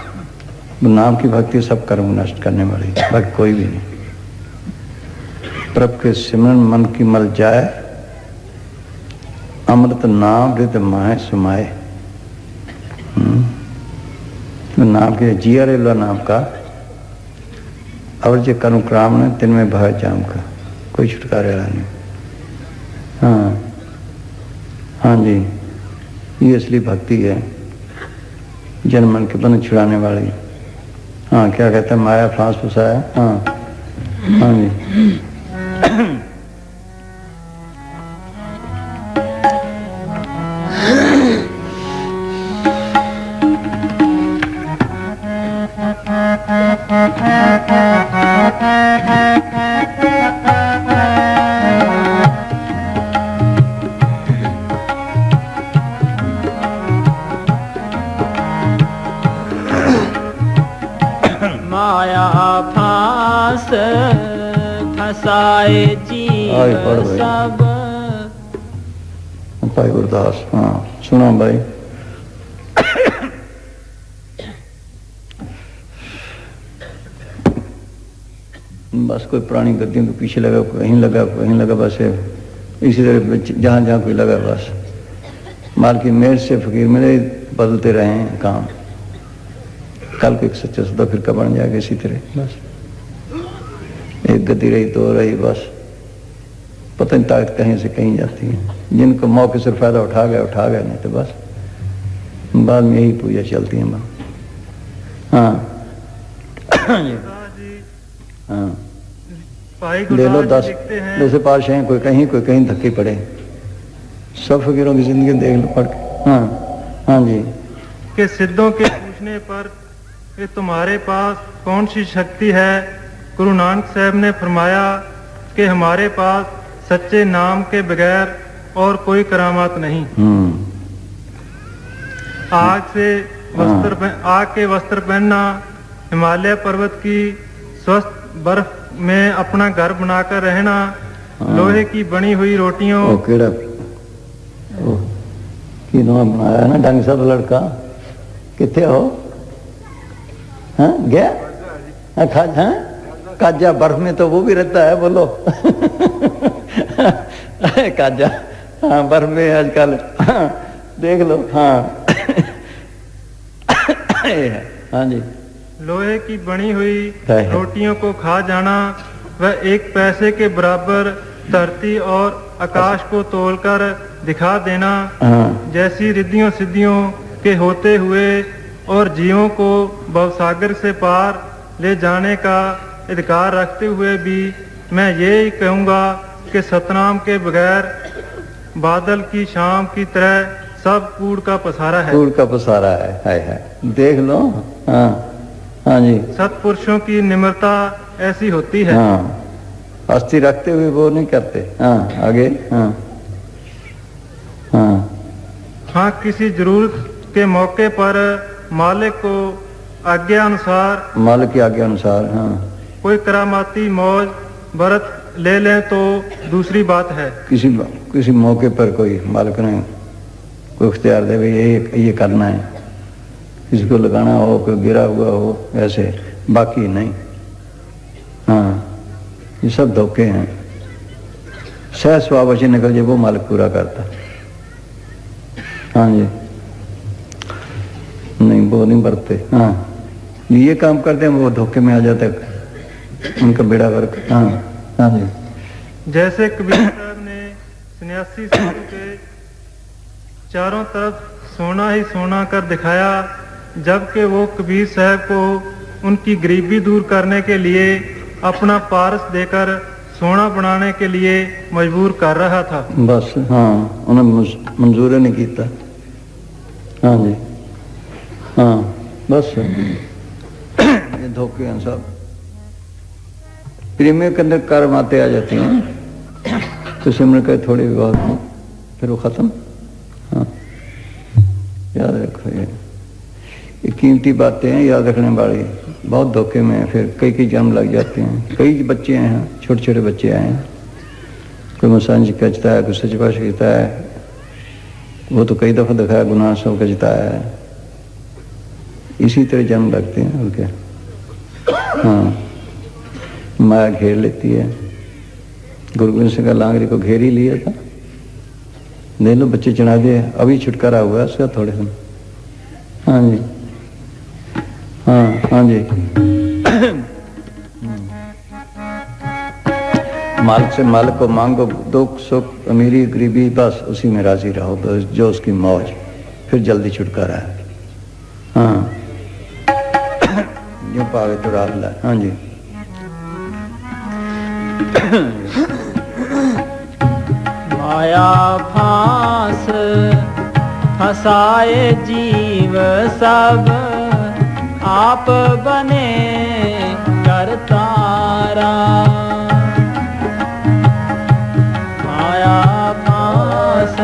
नाम की भक्ति सब कर्म नष्ट करने वाली, बाकी कोई भी नहीं। प्रभ के सिमरन मन की मल जाए, अमृत नाम हृदय माहे सुमाए। तो नाम के जिया रे लो नाम का, और जो कर्म क्राम ने दिन में भय जाम का, कोई छुटकारे वाला नहीं। हाँ हाँ जी, ये असली भक्ति है, जन मन के बंधन छुड़ाने वाली। हाँ क्या कहते हैं, माया फांस फंसाया। हाँ हाँ जी। फसाए जीव आए पढ़ भाई। सब। भाई गुरदास, हाँ सुना भाई। बस कोई पुरानी गद्दियों के पीछे लगा, कहीं लगा कहीं लगा, बस इसी तरह जहाँ जहाँ कोई लगा, बस माल की मेहर से फकीर मेरे बदलते रहे हैं काम। कल को एक सच्चा सौदा फिरका बन जाएगा इसी तरह, बस एक गद्दी रही तो रही, बस पता नहीं ताकत कहीं से कहीं जाती है। जिनको मौके से फायदा उठा गया, नहीं तो बस बाद में यही पूजा चलती है। हाँ हाँ भाई ले लो गुरदास 10 जी लिखते हैं, जैसे पातशाह हैं, कोई कहीं धक्के पड़े। सब फकीरों की जिंदगी देख लो पढ़ के। हाँ हाँ जी। कि सिद्धों के पूछने पर कि तुम्हारे पास कौन सी शक्ति है, गुरु नानक साहब ने फरमाया कि हमारे पास सच्चे नाम के बगैर और कोई करामात नहीं। आग के वस्त्र पहनना, हिमालय पर्वत की स्वस्थ बर्फ में अपना घर बनाकर रहना, लोहे की बनी हुई रोटियों ओ केड़ा ओ की नवा बनाया ना ढंग सा लड़का, किथे हो? हाँ गया? हाँ खाज, हाँ काजा बर्फ में तो वो भी रहता है, बोलो काजा, हाँ बर्फ में आजकल, हाँ, देख लो। हाँ हाँ जी। लोहे की बनी हुई है। रोटियों को खा जाना व एक पैसे के बराबर धरती और आकाश को तोलकर दिखा देना, हाँ जैसी रिद्धियों सिद्धियों के होते हुए और जीवों को भवसागर से पार ले जाने का अधिकार रखते हुए भी मैं यही कहूँगा कि सतनाम के बगैर बादल की शाम की तरह सब कूड़ का पसारा है। कूड़ का पसारा है, देख लो। हाँ हाँ जी। सत्पुरुषों की निम्रता ऐसी होती है। हाँ अस्थि रखते हुए वो नहीं करते। हाँ आगे। हाँ हाँ हाँ किसी जरूरत के मौके पर मालिक को आज्ञा अनुसार, मालिक की आज्ञा अनुसार, हाँ कोई करामाती मौज बरत ले लें तो दूसरी बात है। किसी मौके पर कोई मालिक ने कोई इख्तियार दे, भाई ये करना है, किसी को लगाना हो, कोई गिरा हुआ हो, ऐसे, बाकी नहीं। हाँ ये सब धोखे हैं। सहज स्वावची निकल जाए वो मालिक पूरा करता। हाँ जी, नहीं वो नहीं बरतते। हाँ ये काम करते हैं वो धोखे में आ जाते, उनका बेड़ा गर्क। हाँ हाँ जी। जैसे कबीर साहब ने सन्यासी साधु के चारों तरफ सोना ही सोना कर दिखाया, जबकि वो कबीर साहब को उनकी गरीबी दूर करने के लिए अपना पारस देकर सोना बनाने के लिए मजबूर कर रहा था। बस हाँ उन्हें मंजूर नहीं किया। हाँ जी। हाँ बस ये धोखे हैं सब। प्रेमियों के अंदर कर्माते आ जाती हैं तो सिमरन करे थोड़ी बहुत, फिर वो खत्म। हाँ याद रखो, ये कीमती बातें हैं, याद रखने वाली। बहुत धोखे में फिर कई जन्म लग जाते हैं। कई बच्चे हैं, छोटे छोटे बच्चे आए हैं, कोई मुसांज कचता है, कोई सच पाश कहता है, वो तो कई दफ़ा दिखाया गुनाह सब कचता है। इसी तरह जन्म लगते हैं और क्या। हाँ माया घेर लेती है। गुरु गोविंद सिंह का लांगरी को घेर ही लिया था। ले लो बच्चे चढ़ा दिए, अभी छुटकारा हुआ है उसका थोड़े दिन। हाँ जी। हाँ हाँ जी। मालिक से मालिक को मांगो, दुख सुख अमीरी गरीबी, बस उसी में राजी रहो, बस जो उसकी मौज, फिर जल्दी छुटकारा है। हाँ जो पावे तो रात ला। हाँ जी। माया फांस फसाए जीव सब, आप बने करतारा। माया फांस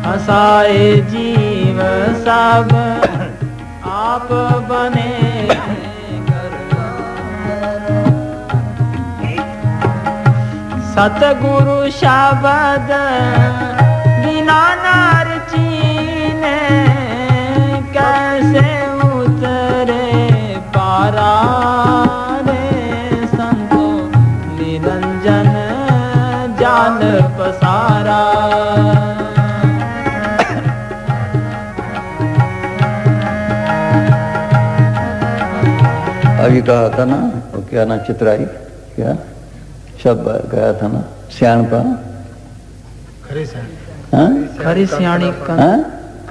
फसाए जीव सब, आप बने करतारा। सतगुरु शब्द बिना नार चीने कैसे उतरे पारा रे संतो निरंजन जाल पसारा। अभी कहा था ना, वो क्या ना चित्राई क्या शब्द गया था ना, सियाण का खरी सियाणी हाँ? खरी सियाणी हाँ?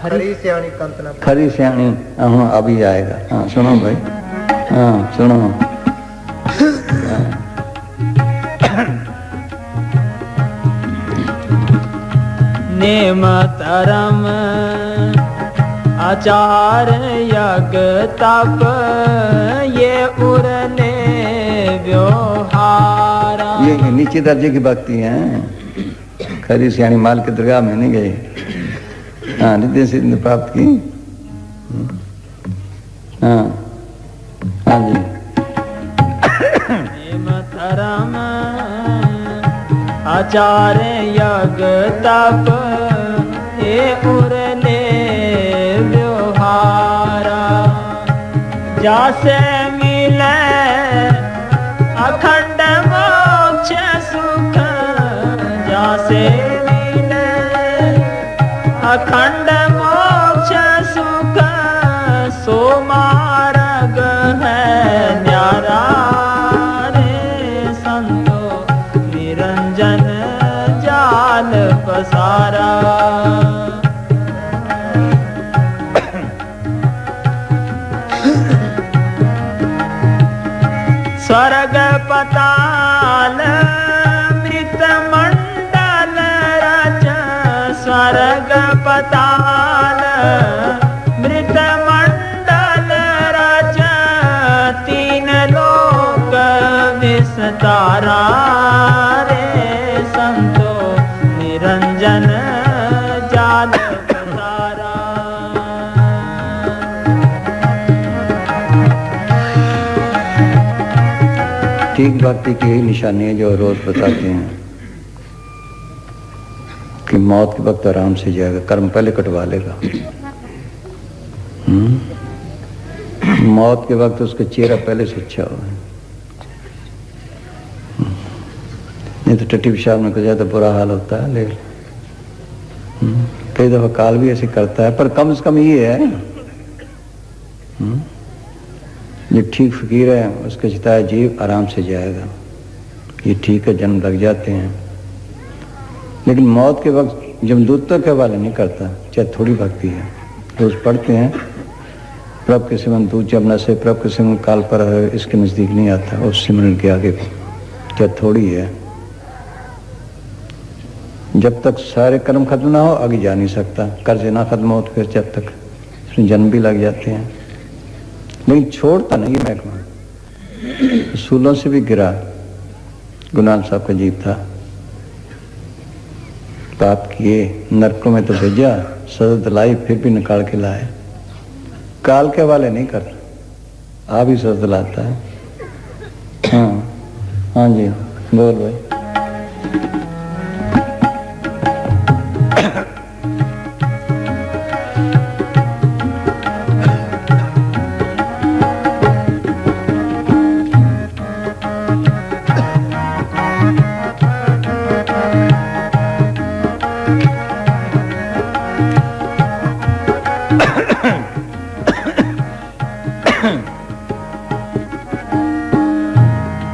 खरी सियाणी कंतना खरी सियाणी हाँ अभी आएगा। हाँ सुनो भाई, हाँ सुनो। नेम धर्म आचार यज्ञ तप ये उरले व्यवहारा। ये नीचे दर्जे की भक्ति है। खरी सियाणी माल के दरगाह में नहीं गए, हाँ नित्य सिद्ध प्राप्त की। हाँ हाँ जी। नेम धर्म आचार यज्ञ तप ये उरले व्यवहारा। जासे मिले अखंड मोक्ष सुख, जासे मिले अखंड मोक्ष सुख, सो मार्ग है न्यारा रे संतो निरंजन जाल पसारा। स्वर्ग पताल मृत मंडल रच, स्वर्ग पताल मृत मंडल रच, तीन लोक विस्तारा रे संतो निरंजन जाल पसारा। ठीक भक्ति की यही निशानी है जो रोज बताते हैं कि मौत के वक्त आराम से जाएगा, कर्म पहले कटवा लेगा। मौत के वक्त उसका चेहरा पहले से अच्छा हो। नहीं तो टट्टी पेशाब में कुछ ज्यादा बुरा हाल होता है। ले कई दफा काल भी ऐसे करता है, पर कम से कम ये है जो ठीक फकीर है उसका चिताया जीव आराम से जाएगा। ये ठीक है, जन्म लग जाते हैं, लेकिन मौत के वक्त जमदूतों के हवाले नहीं करता। चाहे थोड़ी भक्ति है, रोज पढ़ते हैं प्रभ के सिमरन दूत जब न से प्रभ के सिमरन काल पर है, इसके नजदीक नहीं आता। उस सिमरन के आगे चाहे थोड़ी है, जब तक सारे कर्म खत्म ना हो आगे जा नहीं सकता। कर्ज ना खत्म हो तो फिर जब तक जन्म भी लग जाते हैं, लेकिन छोड़ता नहीं महकमा। सूलों से भी गिरा, गुनाह साहब का जीव था, पाप किए, नरकों में तो भेजा, सजा दिलाई, फिर भी निकाल के लाए। काल के हवाले नहीं करता, आप ही सजा दिलाता है। हाँ हाँ जी बोल भाई।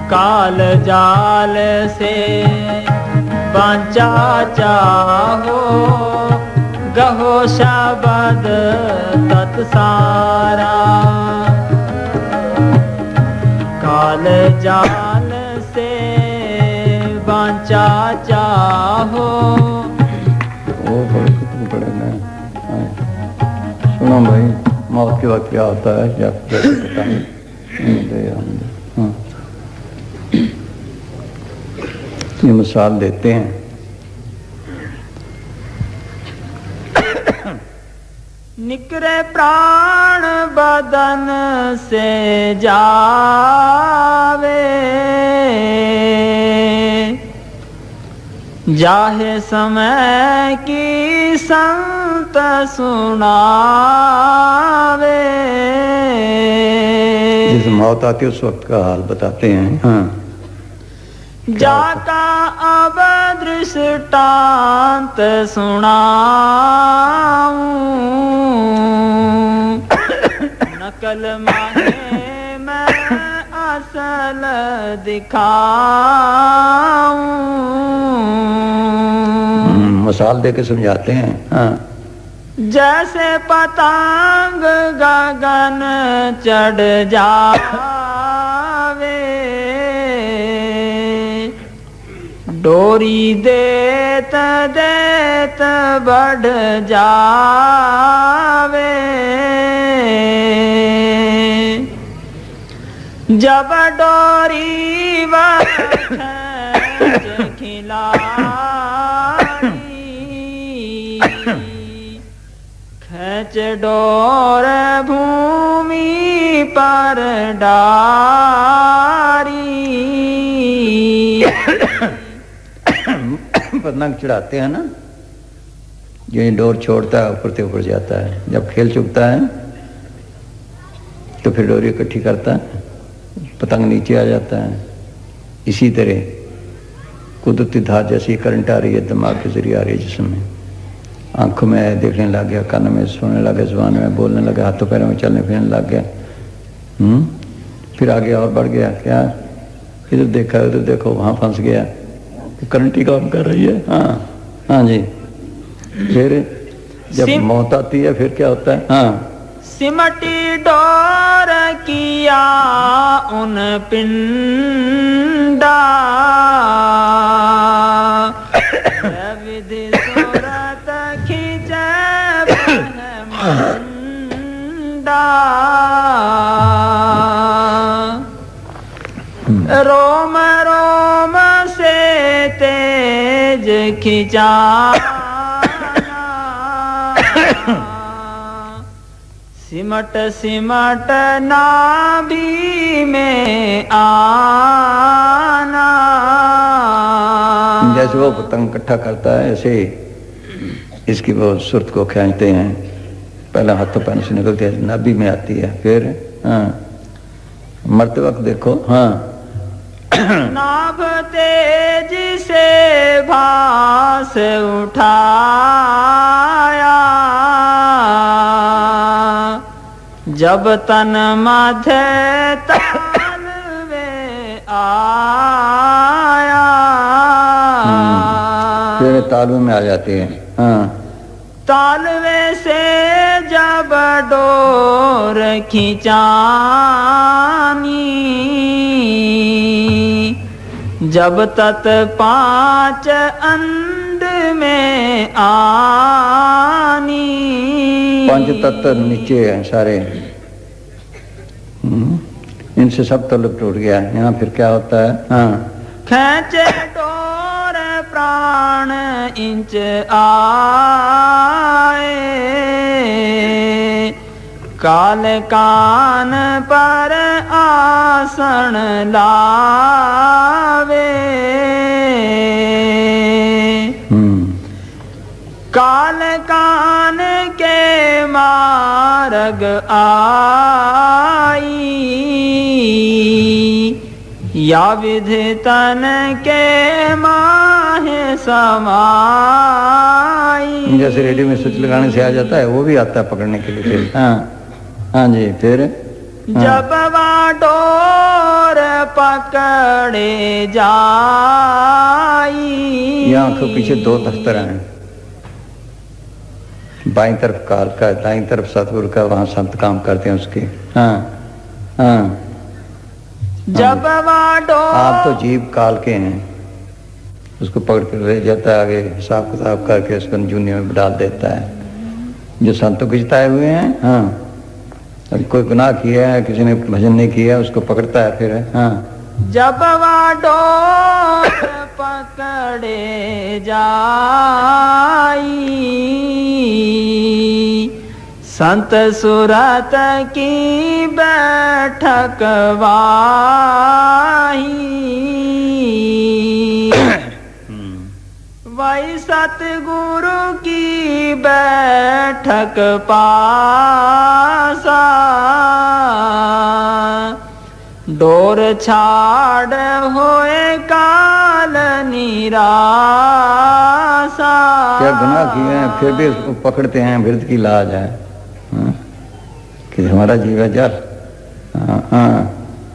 काल जाल से बांचा चाहो, गहो शब्द तत्सारा। काल जाल से बांचा चाहो। वो बड़े ना सुनो भाई, मौत के वक्त क्या होता है जब पता नहीं। हाँ ये मिसाल देते हैं। निकरे प्राण बदन से जावे, जाहे समय की संत सुनावे। जिस मौत आती है उस वक्त का हाल बताते हैं। हाँ, जाका अब दृष्टांत सुनाऊं, नकल मांगे मैं असल दिखाऊं। मिसाल दे के समझाते हैं। हाँ, जैसे पतंग गगन चढ़ जावे, डोरी देत देत बढ़ जावे। जब डोरी वह खींच खिलाड़ी, खींच डोर भूमि पर डारी। पतंग चढ़ाते हैं ना, जो ये डोर छोड़ता है ऊपर से ऊपर जाता है, जब खेल चुकता है तो फिर डोरी इकट्ठी करता है, पतंग नीचे आ जाता है। इसी तरह कुदरती धार जैसी करंट आ रही है, दिमाग के जरिए आ रही है जिसमें, आंखों में देखने लग गया, कान में सुनने लग गया, जुबान में बोलने लगा, हाथों पैरों में चलने फिरने लग गया। फिर आगे और बढ़ गया, क्या इधर देखा उधर देखो, वहाँ फंस गया, करंट ही काम कर रही है। हाँ हाँ जी। फिर जब मौत आती है फिर क्या होता है? हाँ, सिमटी डोर किया उन पिंडा, विधि सूरत खींचे ब्रह्मंडा। रोम रोम से तेज खिंचाना, सिमट सिमट नाभि में आना। जैसे वो पतंग इकट्ठा करता है ऐसे इसकी वो सुरत को खींचते हैं, पहले हाथों पैरों से निकलती है, नाभि में आती है, फिर हाँ मरते वक्त देखो। हाँ, नाभ तेज से भास उठाया, जब तन मध्य ताल में आया। फिर तालवे में आ जाती है। हाँ, तालवे से जब डोर खिंचानी, जब तत पांच अंड में आनी। पंच तत्व नीचे हैं सारे, इनसे सब तल्लुक टूट गया। यहाँ फिर क्या होता है? हाँ, खींचे डोर प्राण इंच आए, काल कान पर आसन लावे। काल कान के मार्ग आई, या विधि तन के माहे समाई। जैसे रेडियो में स्विच लगाने से आ जाता है, वो भी आता है पकड़ने के लिए। फिर हाँ हाँ जी, फिर जब वहाँ डोर पकड़े जाई। यहाँ आंखों पीछे दो दफ्तर हैं, बाईं तरफ काल का, दाईं तरफ सतगुरु का, वहाँ संत काम करते हैं उसके। हाँ हाँ, जब वहाँ डोर, आप तो जीव काल के हैं, उसको पकड़ कर ले जाता है आगे, हिसाब किताब करके उसको जूनियर में डाल देता है। जो संतों के जिताए हुए हैं, हाँ, और कोई गुनाह किया है, किसी ने भजन नहीं किया, उसको पकड़ता है फिर। हाँ, जब वहाँ डोर पकड़े जाई, संत सुरत की बैठक वाही। वही सतगुरु की बैठक पासा, डोर छाड़ होए काल निरासा। क्या गुनाह किए हैं फिर भी उसको पकड़ते हैं, विरध की लाज है कि हमारा जीव है जल।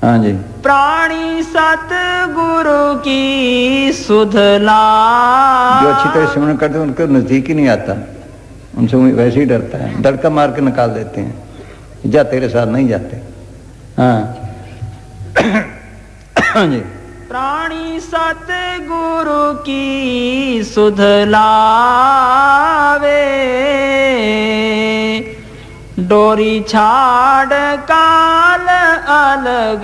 हाँ जी। प्राणी सतगुरु की सुध लावे, जो अच्छी तरह सिमरन करते हैं उनको नजदीक ही नहीं आता, उनसे वैसे ही डरता है, धड़का मार के निकाल देते हैं, जा तेरे साथ नहीं जाते। हाँ हाँ जी। प्राणी सतगुरु की सुध लावे, डोरी छाड़ काल अलगावे।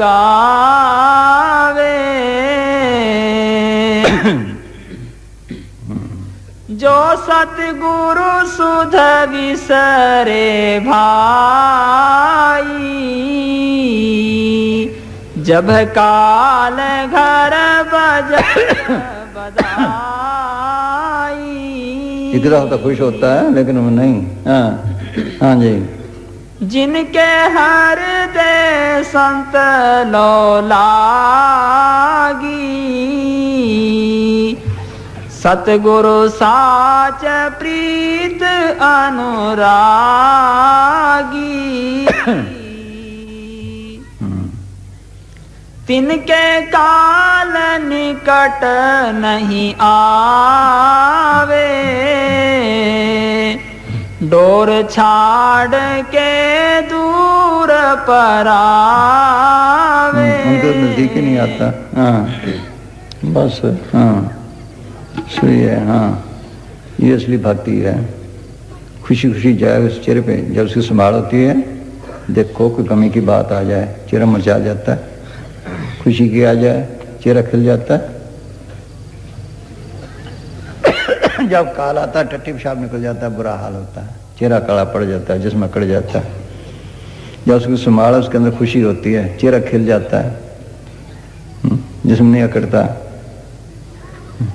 जो सतगुरु सुध विसरे भाई, जब काल घर बधाई। इतना होता खुश होता है लेकिन वो नहीं। हाँ हाँ जी। जिनके हृदय संत लो लागी, सतगुरु साच प्रीत अनुरागी। तिनके काल निकट नहीं आवे, डोर छाड़ के दूर पर आवे। उनको नजदीक ही नहीं आता। हाँ बस। हाँ सही है। हाँ ये असली भक्ति है। खुशी खुशी जाए उस चेहरे पे, जब उसकी संभाल होती है देखो कोई कमी की बात आ जाए, चेहरा मुरझा जाता है, खुशी की आ जाए चेहरा खिल जाता है। जब काल आता है टट्टी पेशाब निकल जाता है, बुरा हाल होता है, चेहरा काला पड़ जाता है, जिस्म अकड़ जाता है। जब उसकी संभाल उसके अंदर खुशी होती है, चेहरा खिल जाता है, जिस्म नहीं अकड़ता।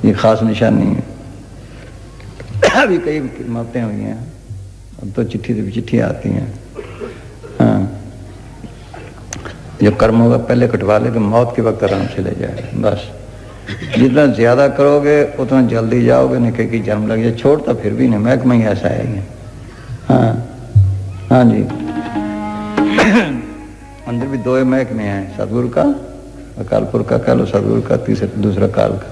ये खास निशानी है। अभी कई मौतें हुई हैं, अब तो चिट्ठी आती हैं। हाँ जो कर्म होगा पहले कटवा ले, मौत के वक्त आराम से ले जाए। बस जितना ज्यादा करोगे उतना जल्दी जाओगे, नहीं कहीं जन्म लग जाए। छोड़ता फिर भी नहीं, महकमा ही ऐसा है। हाँ हाँ जी। अंदर भी दो महकमे हैं, सतगुरु का, अकालपुर का कह लो, सतगुरु का, तीसरा दूसरा काल का।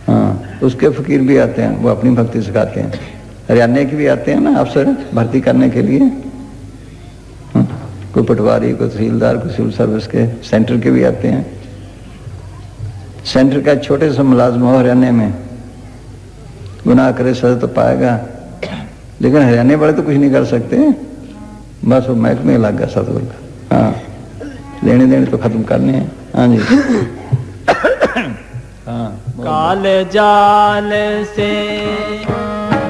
हाँ उसके फकीर भी आते हैं, वो अपनी भक्ति सिखाते हैं। हरियाणा के भी आते हैं ना अफसर भर्ती करने के लिए, कोई पटवारी, कोई तहसीलदार, कोई सिविल सर्विस के, सेंटर के भी आते हैं। सेंटर का छोटे से मुलाजम हो हरियाणा में, गुनाह करे सजा तो पाएगा, लेकिन हरियाणा वाले तो कुछ नहीं कर सकते। बस वो महकमे लग गया सतगुरु का। हाँ लेने देने तो खत्म करने हैं। हाँ जी। हाँ काल जाल से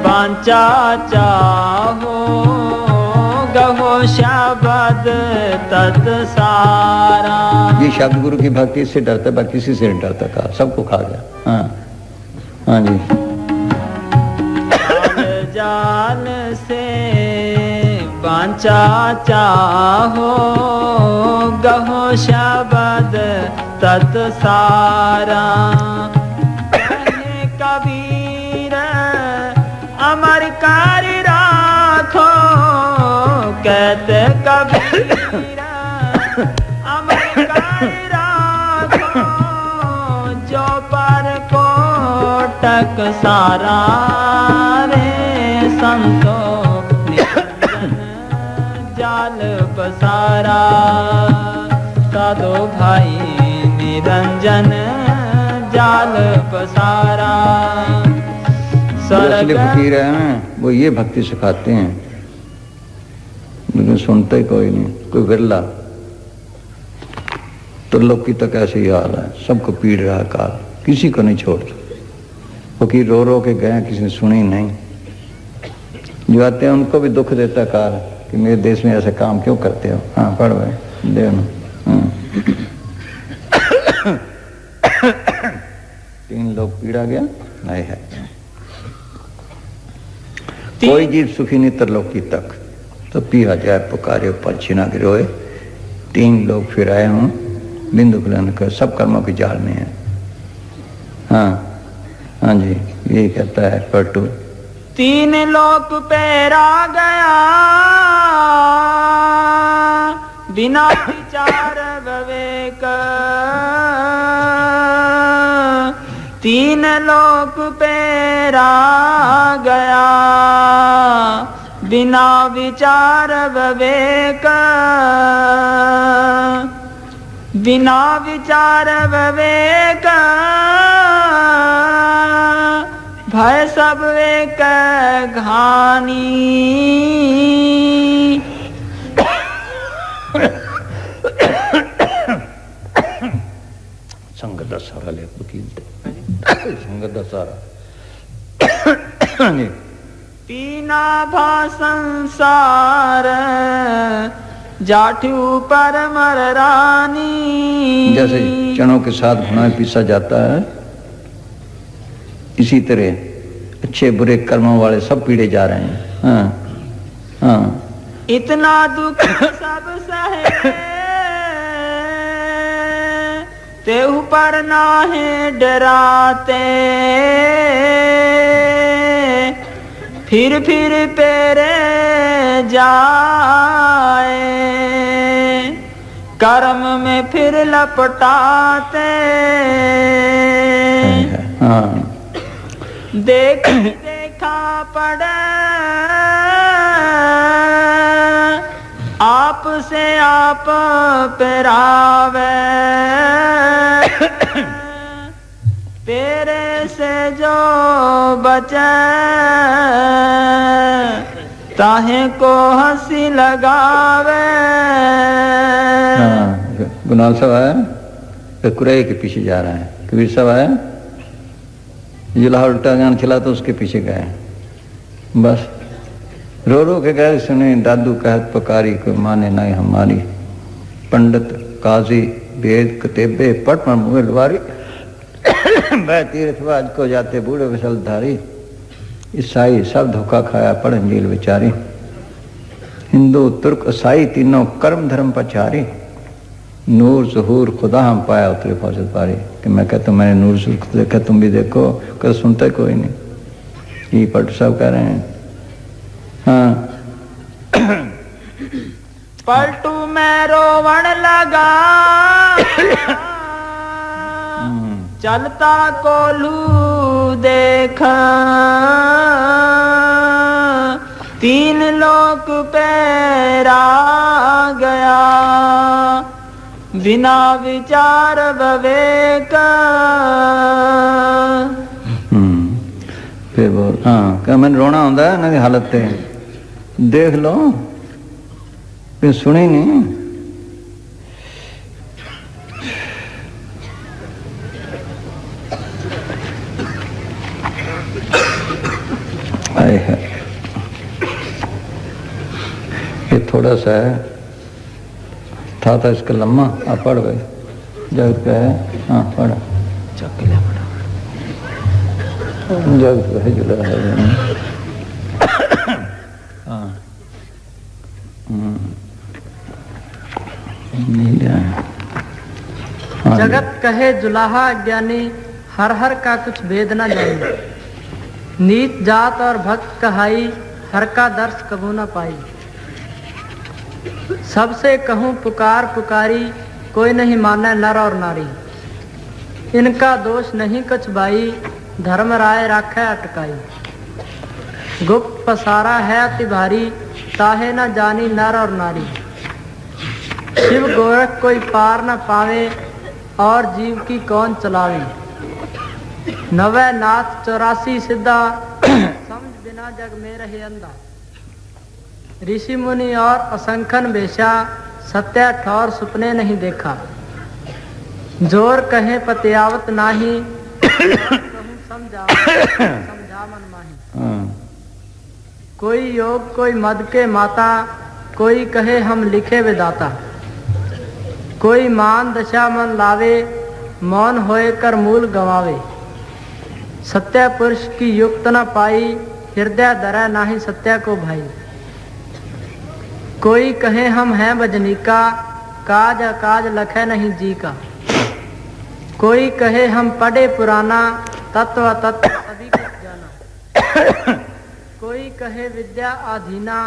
बांचा चाहो, गहो शब्द तत् सारा। ये शब्द गुरु की भक्ति से डरता, बाकी किसी से नहीं डरता। कहा सबको खा गया। हाँ हाँ जी। काल जाल से बांचा चाहो, गहो शब्द तत् सारा। कबीर अमर कार्य राखो, कहते कबीर अमर कार्य राखो। जो पर कोटक सारा रे संतो, निरंजन जाल पसारा। साधो भाई निरंजन जाल पसारा। असली फकीर है ना, वो ये भक्ति सिखाते हैं, लेकिन सुनते कोई नहीं, कोई विरला। तो लोग की तक ऐसे ही हाल है, सबको पीड़ रहा काल, किसी को नहीं छोड़ता। फकीर रो रो के गए, किसी ने सुनी नहीं। जो आते हैं उनको भी दुख देता काल कि मेरे देश में ऐसे काम क्यों करते हो। हाँ पढ़ भाई दे तीन लोग पीड़ा गया नहीं है। कोई जीव सुखी नहीं तरलोकी तक, तो पिया जाए पुकारे पंछी ना गिरोए। तीन लोग फिर आए हूँ बिंदु फलन कर, सब कर्मों की जाल में है। हाँ हाँ जी, यही कहता है पलटू। तीन लोक पैरा गया बिना विचार विवेक, तीन लोक पैरा गया बिना विचार विवेक, बिना विचार विवेक भय सब एक घानी। संगत का सारा ले वकील संगत का सारा पीना भा संसार जाठू पर मर रानी। जैसे चनों के साथ घुना पीसा जाता है, इसी तरह अच्छे बुरे कर्मों वाले सब पीड़े जा रहे हैं। हाँ हाँ, इतना दुख सब सहे तेहु पर नाहे डराते, फिर पेरे जाए कर्म में फिर लपटाते। हाँ, देखा पड़े आप से आप पिरावे, तेरे से जो बचे ताहे को हंसी लगावे। गुनाल सब आया, कुरैया के पीछे जा रहा है। कबीर सब आया, जुल्हा उल्टा गान चला तो उसके पीछे गए। बस रो रो के गए, सुने दादू कहत पुकारी, कोई माने नहीं हमारी। पंडित काजी वेद कतेबे पट पर मुँह लवारी, वह तीर्थवाज को जाते बूढ़े विशलधारी। ईसाई सब धोखा खाया पढ़ अंजील विचारी। हिंदू तुर्क ईसाई तीनों कर्म धर्म पचारी। नूर ज़हूर खुदा हम पाया उतरे फौजत पारी। कि मैं कहता हूँ मैंने नूर ज़हूर देखा, तुम भी देखो। कल सुनते कोई नहीं, ये पट सब कह रहे हैं। हाँ पलटू में रोवण लगा चलता कोलू देखा, तीन लोक पैरा गया बिना विचार विवेक। फिर बोल, हाँ क्या मैंने रोना होता है ना हालत पे, देख लो फिर सुनी नहीं। आए है ये थोड़ा सा है, था इसका लम्मा। आप पढ़ गए जग का है। हाँ पढ़ जग है जुला है। हाँ जगत कहे जुलाहा ज्ञानी, हर हर का कुछ भेद न जानी। नीच जात और भक्त कहाई, हर का दर्श कबू न पाई। सबसे कहूँ पुकार पुकारी, कोई नहीं माने नर और नारी। इनका दोष नहीं कुछ बाई, धर्म राय राखे अटकाई। गुप्त पसारा है अति भारी, ताहे न जानी नर और नारी। शिव गोरख कोई पार न पावे, और जीव की कौन चलावे। नवे नाथ 84 सिद्धा, समझ बिना जग में रहे अंधा। ऋषि मुनि और असंख्यन बेशा, सत्य ठौर सुपने नहीं देखा। जोर कहे पतियावत नाही, समझा मन माही। कोई योग कोई मद के माता, कोई कहे हम लिखे विदाता। कोई मान दशा मन लावे, मौन होए कर मूल गवावे। सत्य पुरुष की युक्त न पाई, हृदय धरै नाही सत्य को भाई। कोई कहे हम हैं बजनीका, काज अकाज लखे नहीं जी का। कोई कहे हम पढ़े पुराना, तत्व तत्व सभी कुछ जाना। कोई कहे विद्या अधीना,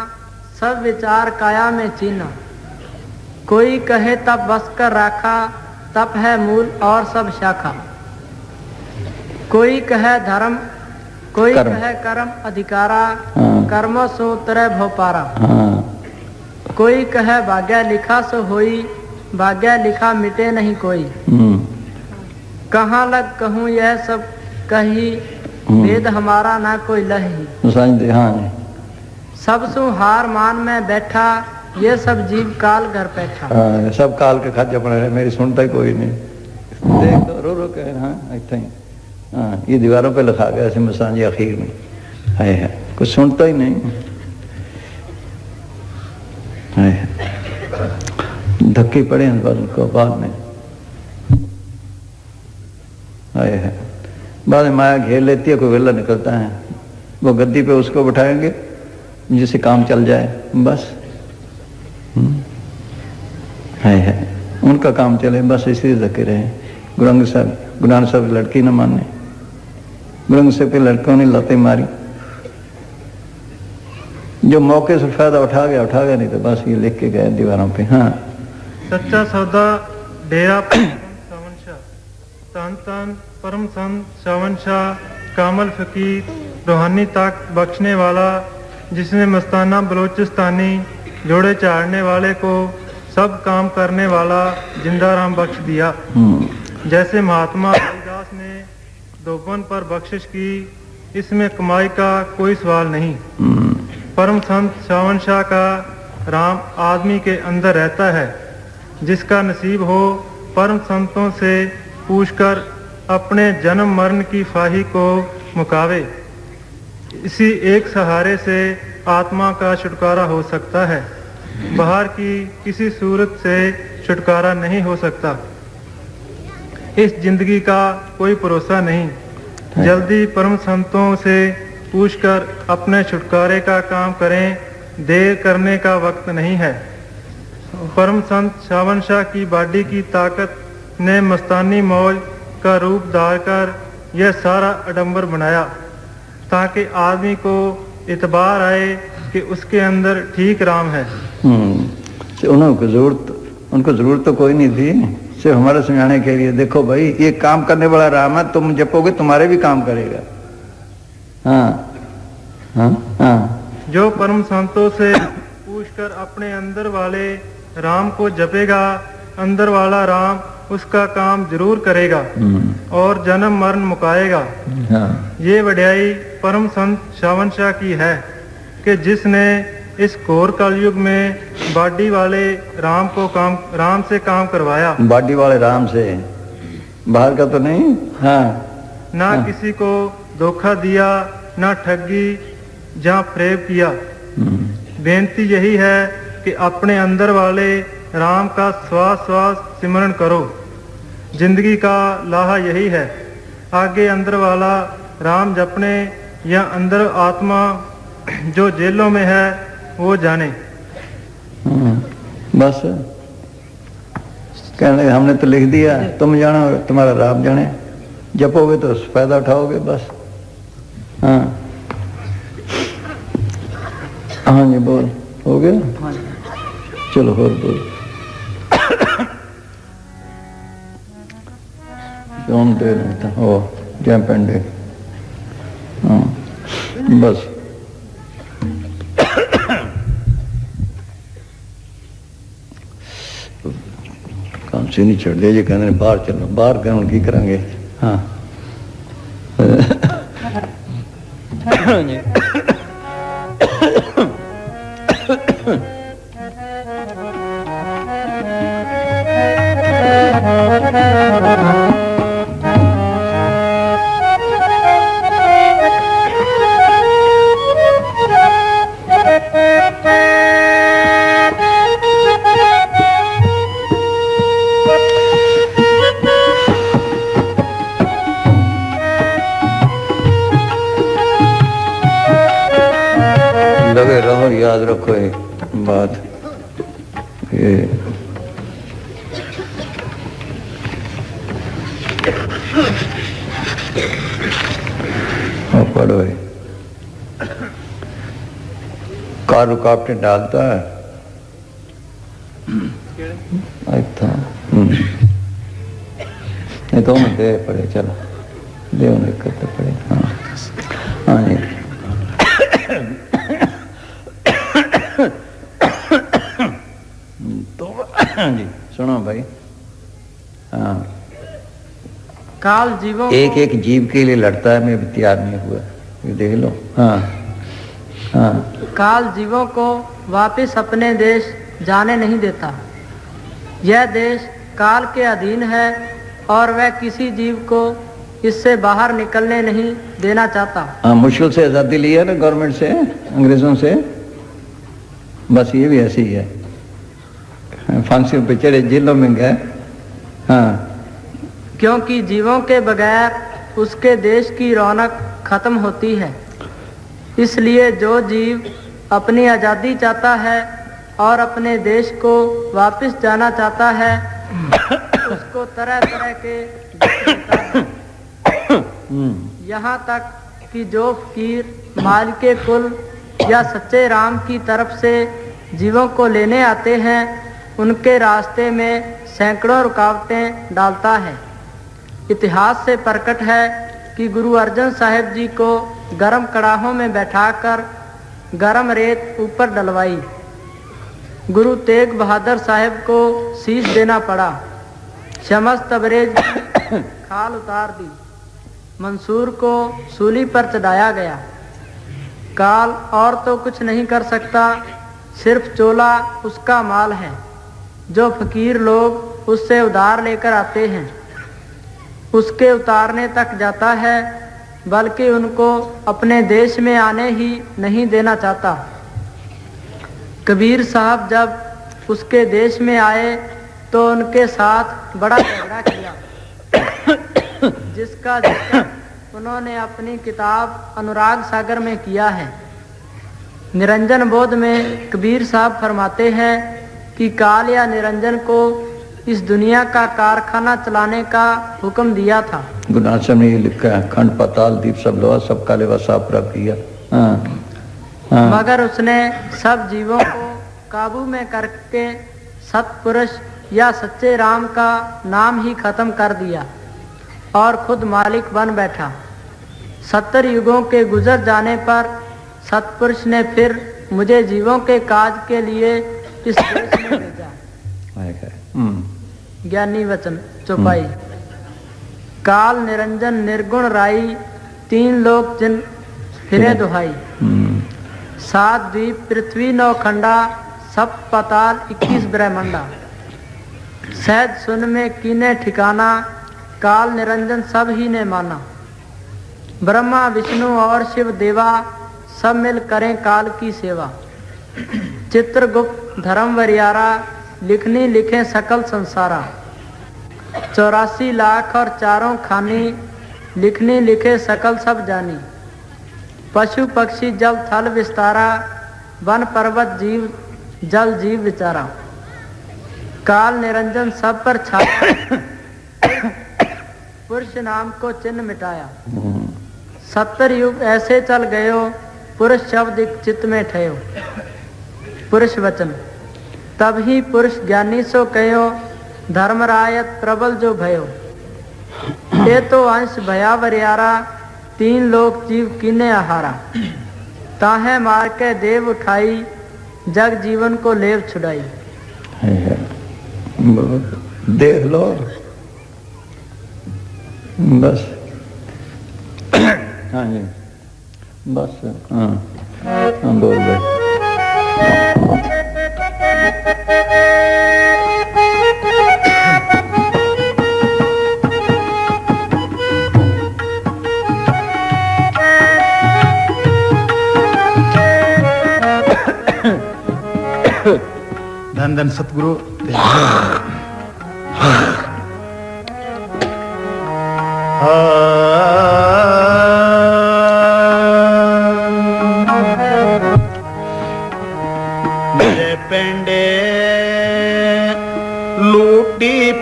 सब विचार काया में चीना। कोई कहे तप बस कर राखा, तप है मूल और सब शाखा। कोई कहे धर्म, कोई कहे कर्म अधिकारा, कर्मों सो तरह भोपारा। कोई कहे भाग्य लिखा सो होई, भाग्य लिखा मिटे नहीं कोई। कहाँ लग कहूँ यह सब कही, वेद हमारा ना कोई लही। सब सु हार मान में बैठा, ये सब जीव काल घर बैठा। सब काल के खाते पड़े, मेरी सुनता ही कोई नहीं। देख तो रो रो के, हाँ इतना ही। हाँ, ये दीवारों पे लिखा गया ऐसे मसांजी आखिर में है कुछ सुनता ही नहीं है। धक्के पड़े हैं उनको बाद में है। बाद में माया घेर लेती है, कोई वेला निकलता है, वो गद्दी पे उसको बिठाएंगे जिससे काम चल जाए बस। है उनका काम चले बस, इसी धक्के रहे। गुरु नानक साहब लड़की न माने, गुरु साहब के लड़कों ने लाते मारी। जो मौके से फायदा उठा गया, नहीं तो बस ये लिख के गए दीवारों पे। हाँ, सच्चा सौदा डेरा सावन शाह, तन तन परम संत सावन शाह, कामल फकीर, रूहानी ताकत बख्शने वाला, जिसने मस्ताना बलोचिस्तानी जोड़े चाड़ने वाले को सब काम करने वाला जिंदा राम बख्श दिया। जैसे महात्मा रविदास ने दोपन पर बख्शिश की, इसमें कमाई का कोई सवाल नहीं। परम संत सावन शाह का राम आदमी के अंदर रहता है। जिसका नसीब हो परम संतों से पूछकर अपने जन्म मरण की फाही को मुकावे। इसी एक सहारे से आत्मा का छुटकारा हो सकता है, बाहर की किसी सूरत से छुटकारा नहीं हो सकता। इस जिंदगी का कोई भरोसा नहीं। जल्दी परम संतों से पूछकर अपने छुटकारे का काम करें, देर करने का वक्त नहीं है। परम संत सावन शाह की बाडी की ताकत ने मस्तानी मौज का रूप धारकर यह सारा आडंबर बनाया, ताकि आदमी को इतबार आए कि उसके अंदर ठीक राम है। उनको जरूरत तो कोई नहीं थी, सिर्फ हमारे समझाने के लिए। देखो भाई, ये काम करने वाला राम है, तुम जपोगे तुम्हारे भी काम करेगा। हाँ हाँ हाँ। जो परम संतों से पूछकर अपने अंदर वाले राम को जपेगा, अंदर वाला राम उसका काम जरूर करेगा और जन्म मरण मुकाएगा। हाँ। ये वड्याई परम संत सावन शाह की है कि जिसने इस घोर कलयुग में बाडी वाले राम से काम करवाया। बाडी वाले राम से, बाहर का तो नहीं। हाँ। ना किसी को धोखा दिया, ना ठगी जहाँ प्रेम किया। बेनती यही है कि अपने अंदर वाले राम का श्वास श्वास सिमरण करो। जिंदगी का लाहा यही है, आगे अंदर वाला राम जपने या अंदर आत्मा जो जेलों में है वो जाने। बस कहने हमने तो लिख दिया, तुम जानो तुम्हारा राम जाने। जपोगे तो फायदा उठाओगे बस। हाँ हाँ जी, बोल हो गया। चलो और बोल। कौन दे रहा था? ओ क्या पेंडे। हाँ बस काम से नहीं चढ़ दिया जी। कहने बाहर चलो, बाहर कहना की करेंगे। हाँ याद रखो एक बात, ये पढ़ो है, कार रुकावटें डालता है। नहीं तो मैं दे पड़े, चलो दे उन्हें करते पड़े। हाँ हाँ जी तो जी सुनो भाई। हाँ काल जीवों एक एक जीव के लिए लड़ता है, मैं भी तैयार नहीं हुआ, ये देख लो। हाँ हाँ काल जीवों को वापस अपने देश जाने नहीं देता। यह देश काल के अधीन है और वह किसी जीव को इससे बाहर निकलने नहीं देना चाहता। हाँ मुश्किल से आज़ादी ली है ना गवर्नमेंट से, अंग्रेजों से, बस ये भी ऐसे ही है, फांसियों पे चढ़े, जेलों में गए। हाँ क्योंकि जीवों के बगैर उसके देश की रौनक खत्म होती है। इसलिए जो जीव अपनी आज़ादी चाहता है और अपने देश को वापस जाना चाहता है उसको तरह तरह के दुख देता है। यहाँ तक कि जो फकीर मालिके कुल या सच्चे राम की तरफ से जीवों को लेने आते हैं उनके रास्ते में सैकड़ों रुकावटें डालता है। इतिहास से प्रकट है कि गुरु अर्जन साहिब जी को गरम कड़ाहों में बैठाकर गरम रेत ऊपर डलवाई। गुरु तेग बहादुर साहिब को शीश देना पड़ा। शमस तबरेज की खाल उतार दी। मंसूर को सूली पर चढ़ाया गया। काल और तो कुछ नहीं कर सकता, सिर्फ चोला उसका माल है जो फकीर लोग उससे उधार लेकर आते हैं। उसके उतारने तक जाता है, बल्कि उनको अपने देश में आने ही नहीं देना चाहता। कबीर साहब जब उसके देश में आए तो उनके साथ बड़ा झगड़ा किया, जिसका जिक्र उन्होंने अपनी किताब अनुराग सागर में किया है। निरंजन बोध में कबीर साहब फरमाते हैं कि काल या निरंजन को इस दुनिया का कारखाना चलाने का हुक्म दिया था। गुरु नानक साहब ने ये लिखा है, खंड पाताल दीप सब लोहा सब काले व साफ प्राप्त किया। हाँ, हाँ। मगर उसने सब जीवों को काबू में करके सतपुरुष या सच्चे राम का नाम ही खत्म कर दिया और खुद मालिक बन बैठा। 70 युगों के गुजर जाने पर सतपुरुष ने फिर मुझे जीवों के काज के लिए इस देश में भेजा। ज्ञानी वचन चौपाई। काल निरंजन निर्गुण राई, 3 लोक जिन फिरे दुहाई। 7 द्वीप पृथ्वी 9 खंडा, सब पाताल 21 ब्रह्मंडा। सहज सुन में कीने ठिकाना, काल निरंजन सब ही ने माना। ब्रह्मा विष्णु और शिव देवा सब मिल करें काल की सेवा। चित्रगुप्त धर्म वरियारा, लिखनी लिखे सकल संसारा। 84 लाख और चारों खानी, लिखनी लिखे सकल सब जानी। पशु पक्षी जल थल विस्तारा, वन पर्वत जीव जल जीव विचारा। काल निरंजन सब पर छाया, पुरुष नाम को चिन्ह मिटाया। 70 युग ऐसे चल गयो, पुरुष शब्द चित्त में ठयो। पुरुष वचन। तब ही पुरुष ज्ञानी सो कहो, धर्मरायत प्रबल जो भयो। ये तो अंश भया वरियारा, 3 लोक जीव कीने आहारा। ताहे मार के देव उठाई, जग जीवन को लेव छुड़ाई। देख लो बस। हाँ जी बस। हाँ हाँ बोल भाई। धन धन सतगुरु।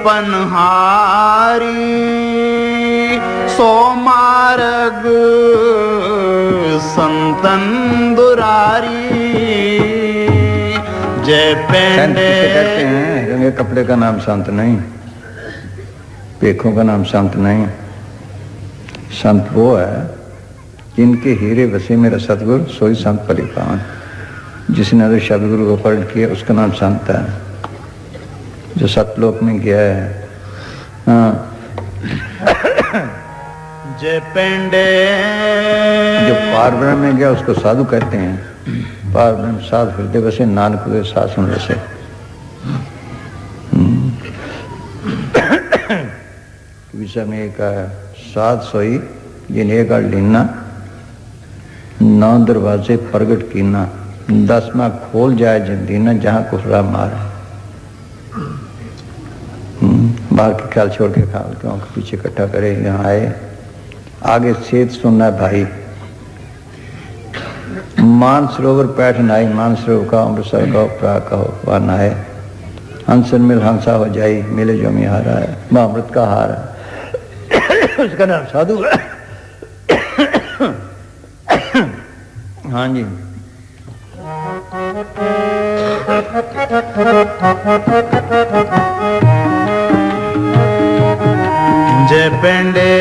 पनहारी सो मार्ग संतन दुरारी जय पेंडे। कहते हैं रंगे कपड़े का नाम संत नहीं, पेखों का नाम संत नहीं। संत वो है जिनके हीरे बसे मेरा सतगुरु सोई संत परिपान। जिसने तो शब्द गुरु को पढ़ किया उसका नाम संत है, जो सतलोक में गया है। हाँ जय पेंडे। जो पारब्रह्म में गया उसको साधु कहते हैं। पारब्रह्म साध हृदय बसे नानक हुए साध सुन बसे। विषय में एक साध सोई जिन एक लीना 9 दरवाजे प्रगट कीना 10वां खोल जाए जिंदीना जहां कुफरा मार। बाहर के ख्याल छोड़ के ख्याल क्यों के पीछे इकट्ठा करे। यहाँ आए आगे सेत सुनना है भाई। मानसरोवर पैठ नाई मानसरोवर का अमृतसर का प्रा का वह नहाए। हंसन मिल हंसा हो जाई मिले जो में हारा है वह अमृत का हार है। उसका नाम साधु है। हाँ जी। जय पेंडे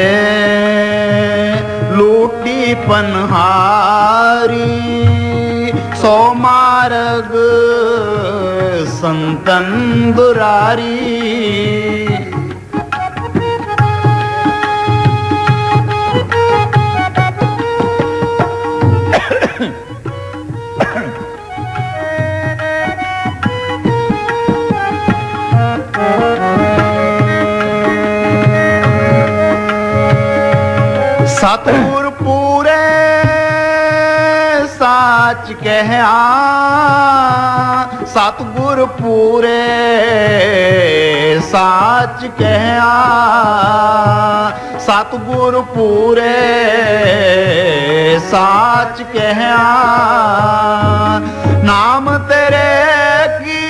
लूटी पनहारी सो मार्ग संतन दुरारी सतगुर पूरे साच कह सतगुर पूरे साच कह सतगुर पूरे साच कह नाम तेरे की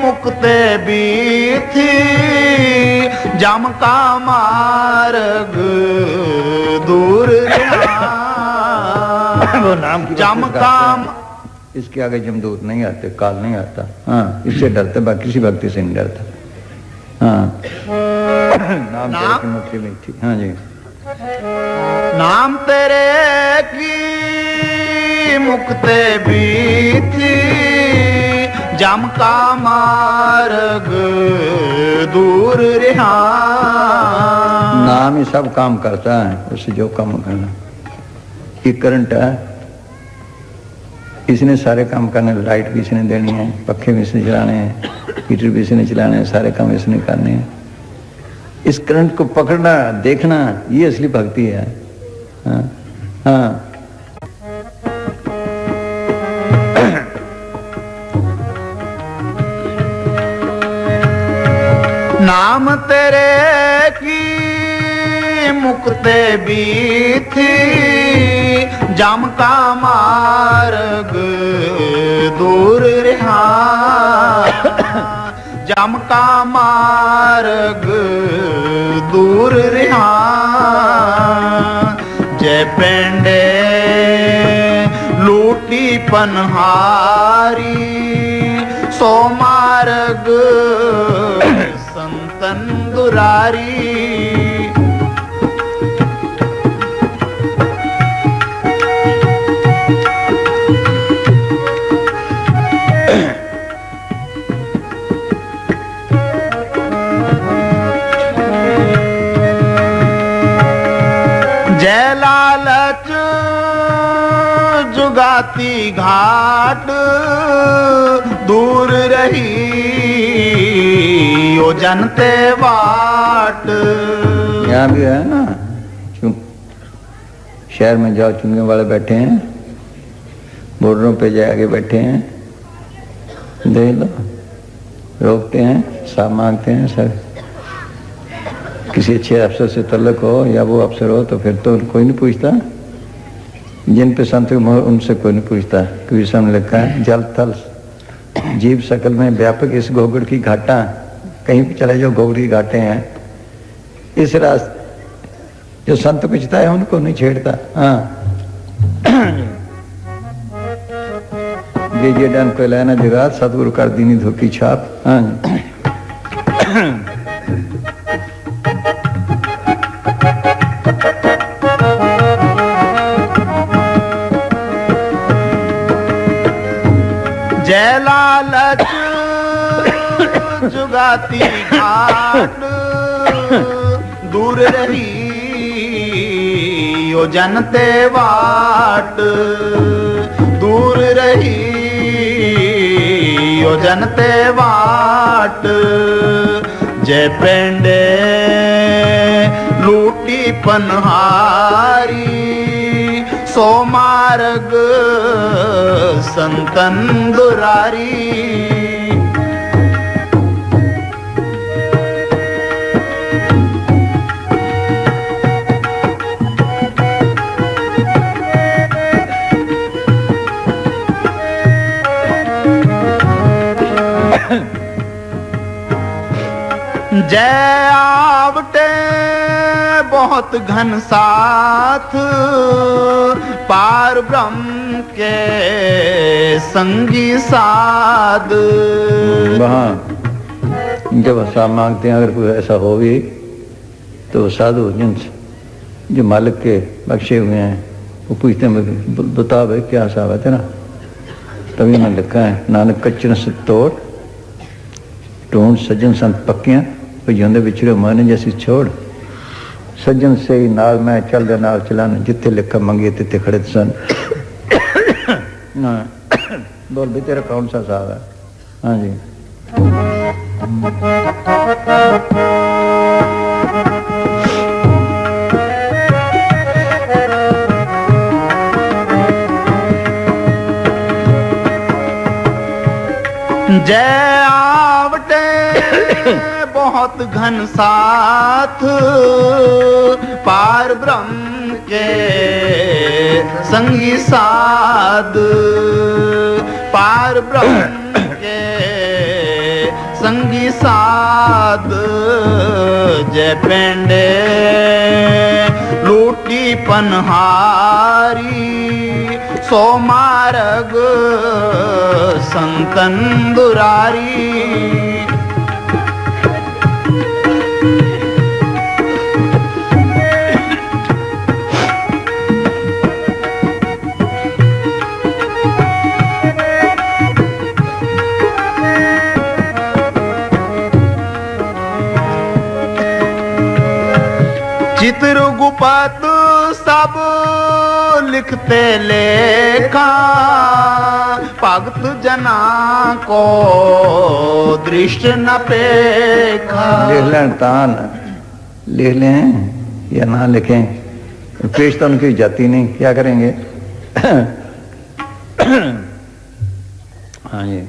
मुक्ते बीथी जम का मार्ग दूर वो नाम की जम का इसके आगे जमदूत नहीं आते, काल नहीं आता। हाँ इससे डरते, बाकी किसी भक्ति से नहीं डरता। हाँ नाम तेरे की मुक्ति मीठी। हाँ जी। नाम तेरे की मुक्ते बीती जम का मार्ग दूर रहा। नाम ही सब काम करता है, उससे जो काम करना। ये करंट है, इसने सारे काम करने। लाइट भी इसने देनी है, पखे भी इसने चलाने हैं, हीटर भी इसने चलाने हैं, सारे काम इसने करने हैं। इस करंट को पकड़ना, देखना, ये असली भक्ति है। हाँ हाँ। नाम तेरे की मुक्ते बीथी जम का मार्ग दूर रहा। जम का मार्ग दूर रहा। जय पेंडे लूटी पनहारी सो मार्ग संतन दुरारी। जय लालच जुगाती घाट दूर रही ओ जनते वाट। यहाँ भी है ना, शहर में जाओ चुंगे वाले बैठे हैं, बॉर्डरों पे जाके बैठे हैं, देख लो, रोकते हैं, साफ मांगते हैं। सब किसी अच्छे अफसर से तल्लक हो या वो अफसर हो तो फिर तो कोई नहीं पूछता। जिन पे संत मोहर उनसे कोई नहीं पूछता, क्योंकि सामने लिखा है जल थल जीव सकल में व्यापक इस गोगड़ की घाटा कहीं भी चले जाओ गोगरी घाटे हैं। इस रास्ते जो संत पिछता है उनको नहीं छेड़ता। हाँ जे डन को लेना जगात सतगुरु कर दीनी धोखी छाप। हाँ जय लालच जुगाती घाट दूर रही यो जनते वाट, दूर रही यो जनते वाट। जय पेंडे लूटी पनहारी सो मार्ग संतन दुरारी। जय आवटे बहुत घन साथ पार ब्रह्म के संगी साध। वहाँ जब हिसाब मांगते हैं, अगर कोई ऐसा हो भी तो साधु जिनसे जो मालिक के बख्शे हुए हैं वो पूछते हैं बता भाई क्या हिसाब है तेरा। तभी मैं लिखा है नानक कच्चन से तोड़ ढूंढ सज्जन संत पक्कियां जिंदे विछड़े मन जैसी छोड़। सज्जन से ही नाल मैं चल दे नाल चलान जिथे लिखा मंगे तिथे खड़े सन। बोल भी तेरा कौन सा हिसाब है। हाँ जी जय आवटे बहुत घन साथ पार ब्रह्म के संगी साध। पार ब्रह्म के संगी साध। जय पेंडे लूटी पनहारी सो मार्ग संतन दुरारी। चित्र गुपत सब लिखते लेखा भक्त जना को दृष्ट न पेखा। लिख लें तान लिख लें या ना लिखें पेश तो उनकी जाती नहीं, क्या करेंगे। हाँ जी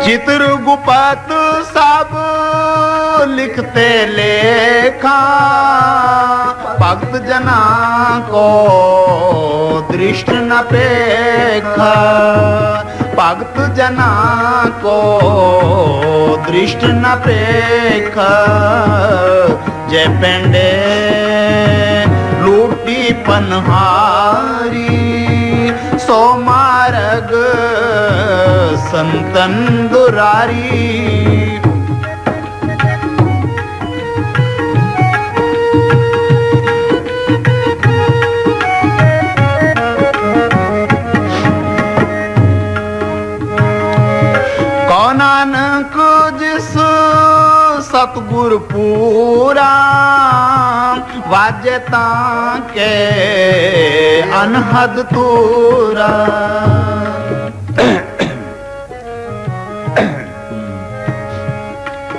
चित्र गुपत सब लिखते लेखा भक्त जना को दृष्ट न पेखा। भक्त जना को दृष्ट न पेखा। जय पेंडे लूटी पनहारी सो मार्ग संतन दुरारी। कौ नानक जिस सतगुर पूरा वाजता के अनहद तूरा।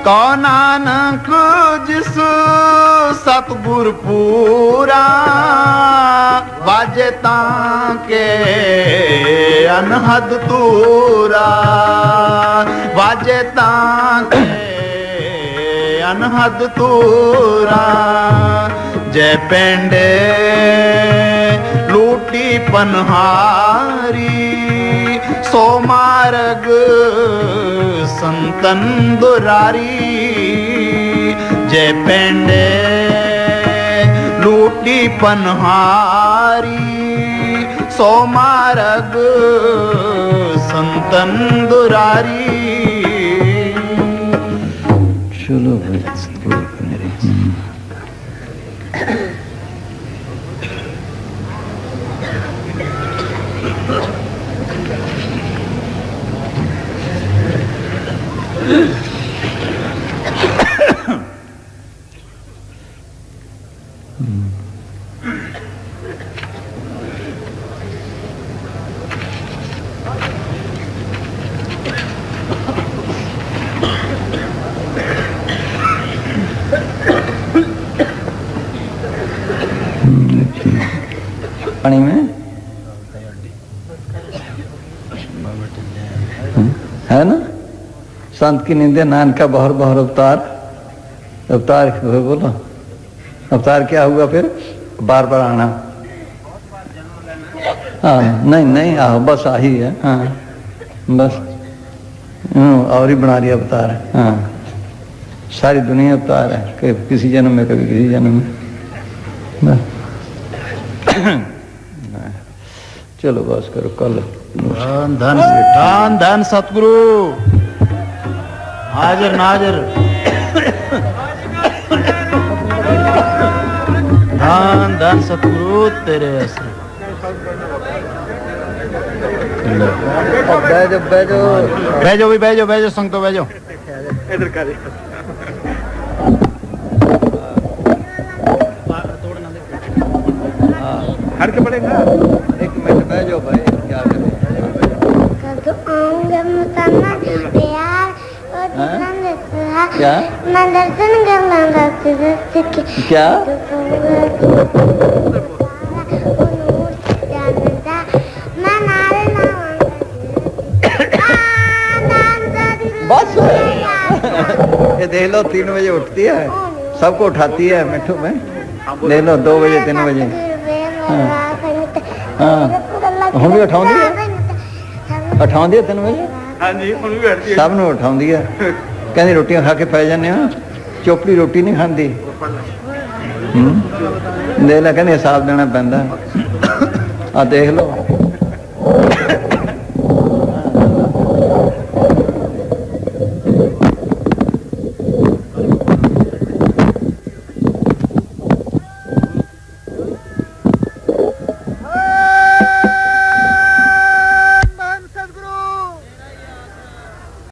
कौ नानक जिस सतगुर पूरा वाजता के अनहद तूरा। वाजता के अनहद तूरा। जय पेंडे लूटी पनहारी सो मार्ग संतन दुरारी जय पेंडे लूटी पनहारी सो मार्ग संतन दुरारी चलो भाई मेरे पानी में है ना। संत की निंदे नान का बहर बहर अवतार। अवतार बोलो अवतार क्या हुआ फिर बार बार आना। हाँ नहीं नहीं आओ बस आही है। हाँ बस और ही बना लिया अवतार। हाँ सारी दुनिया अवतार है कभी किसी जन्म में कभी किसी जन्म में बस। चलो बस करो कल धन धन धन धन सतगुरु हाजिर नाजिर धन धन सतगुरु तेरे ऐसे बैठो बैठो बैजो भी बैजो संग तो बैजो इधर कर हर के पड़ेगा। एक मिनट बैठो भाई क्या करें। क्या मैं दर्शन करना क्या बस ये देख लो 3 बजे उठती है सबको उठाती है मिठू में। ले लो 2 बजे 3 बजे। हाँ हम भी उठाऊंगी उठाऊंदी है 3 बजे। हाँ जी हम भी बैठती है सब ਨੂੰ ਉਠਾਉਂਦੀ ਹੈ ਕਹਿੰਦੀ ਰੋਟੀਆਂ ਖਾ ਕੇ ਪੈ ਜਾਂਦੇ ਆ ਚੋਪੜੀ ਰੋਟੀ ਨਹੀਂ ਖਾਂਦੀ। ਦੇ ਲੈ ਕਹਿੰਦੀ ਹਿਸਾਬ ਦੇਣਾ ਪੈਂਦਾ। ਆ ਦੇਖ ਲਓ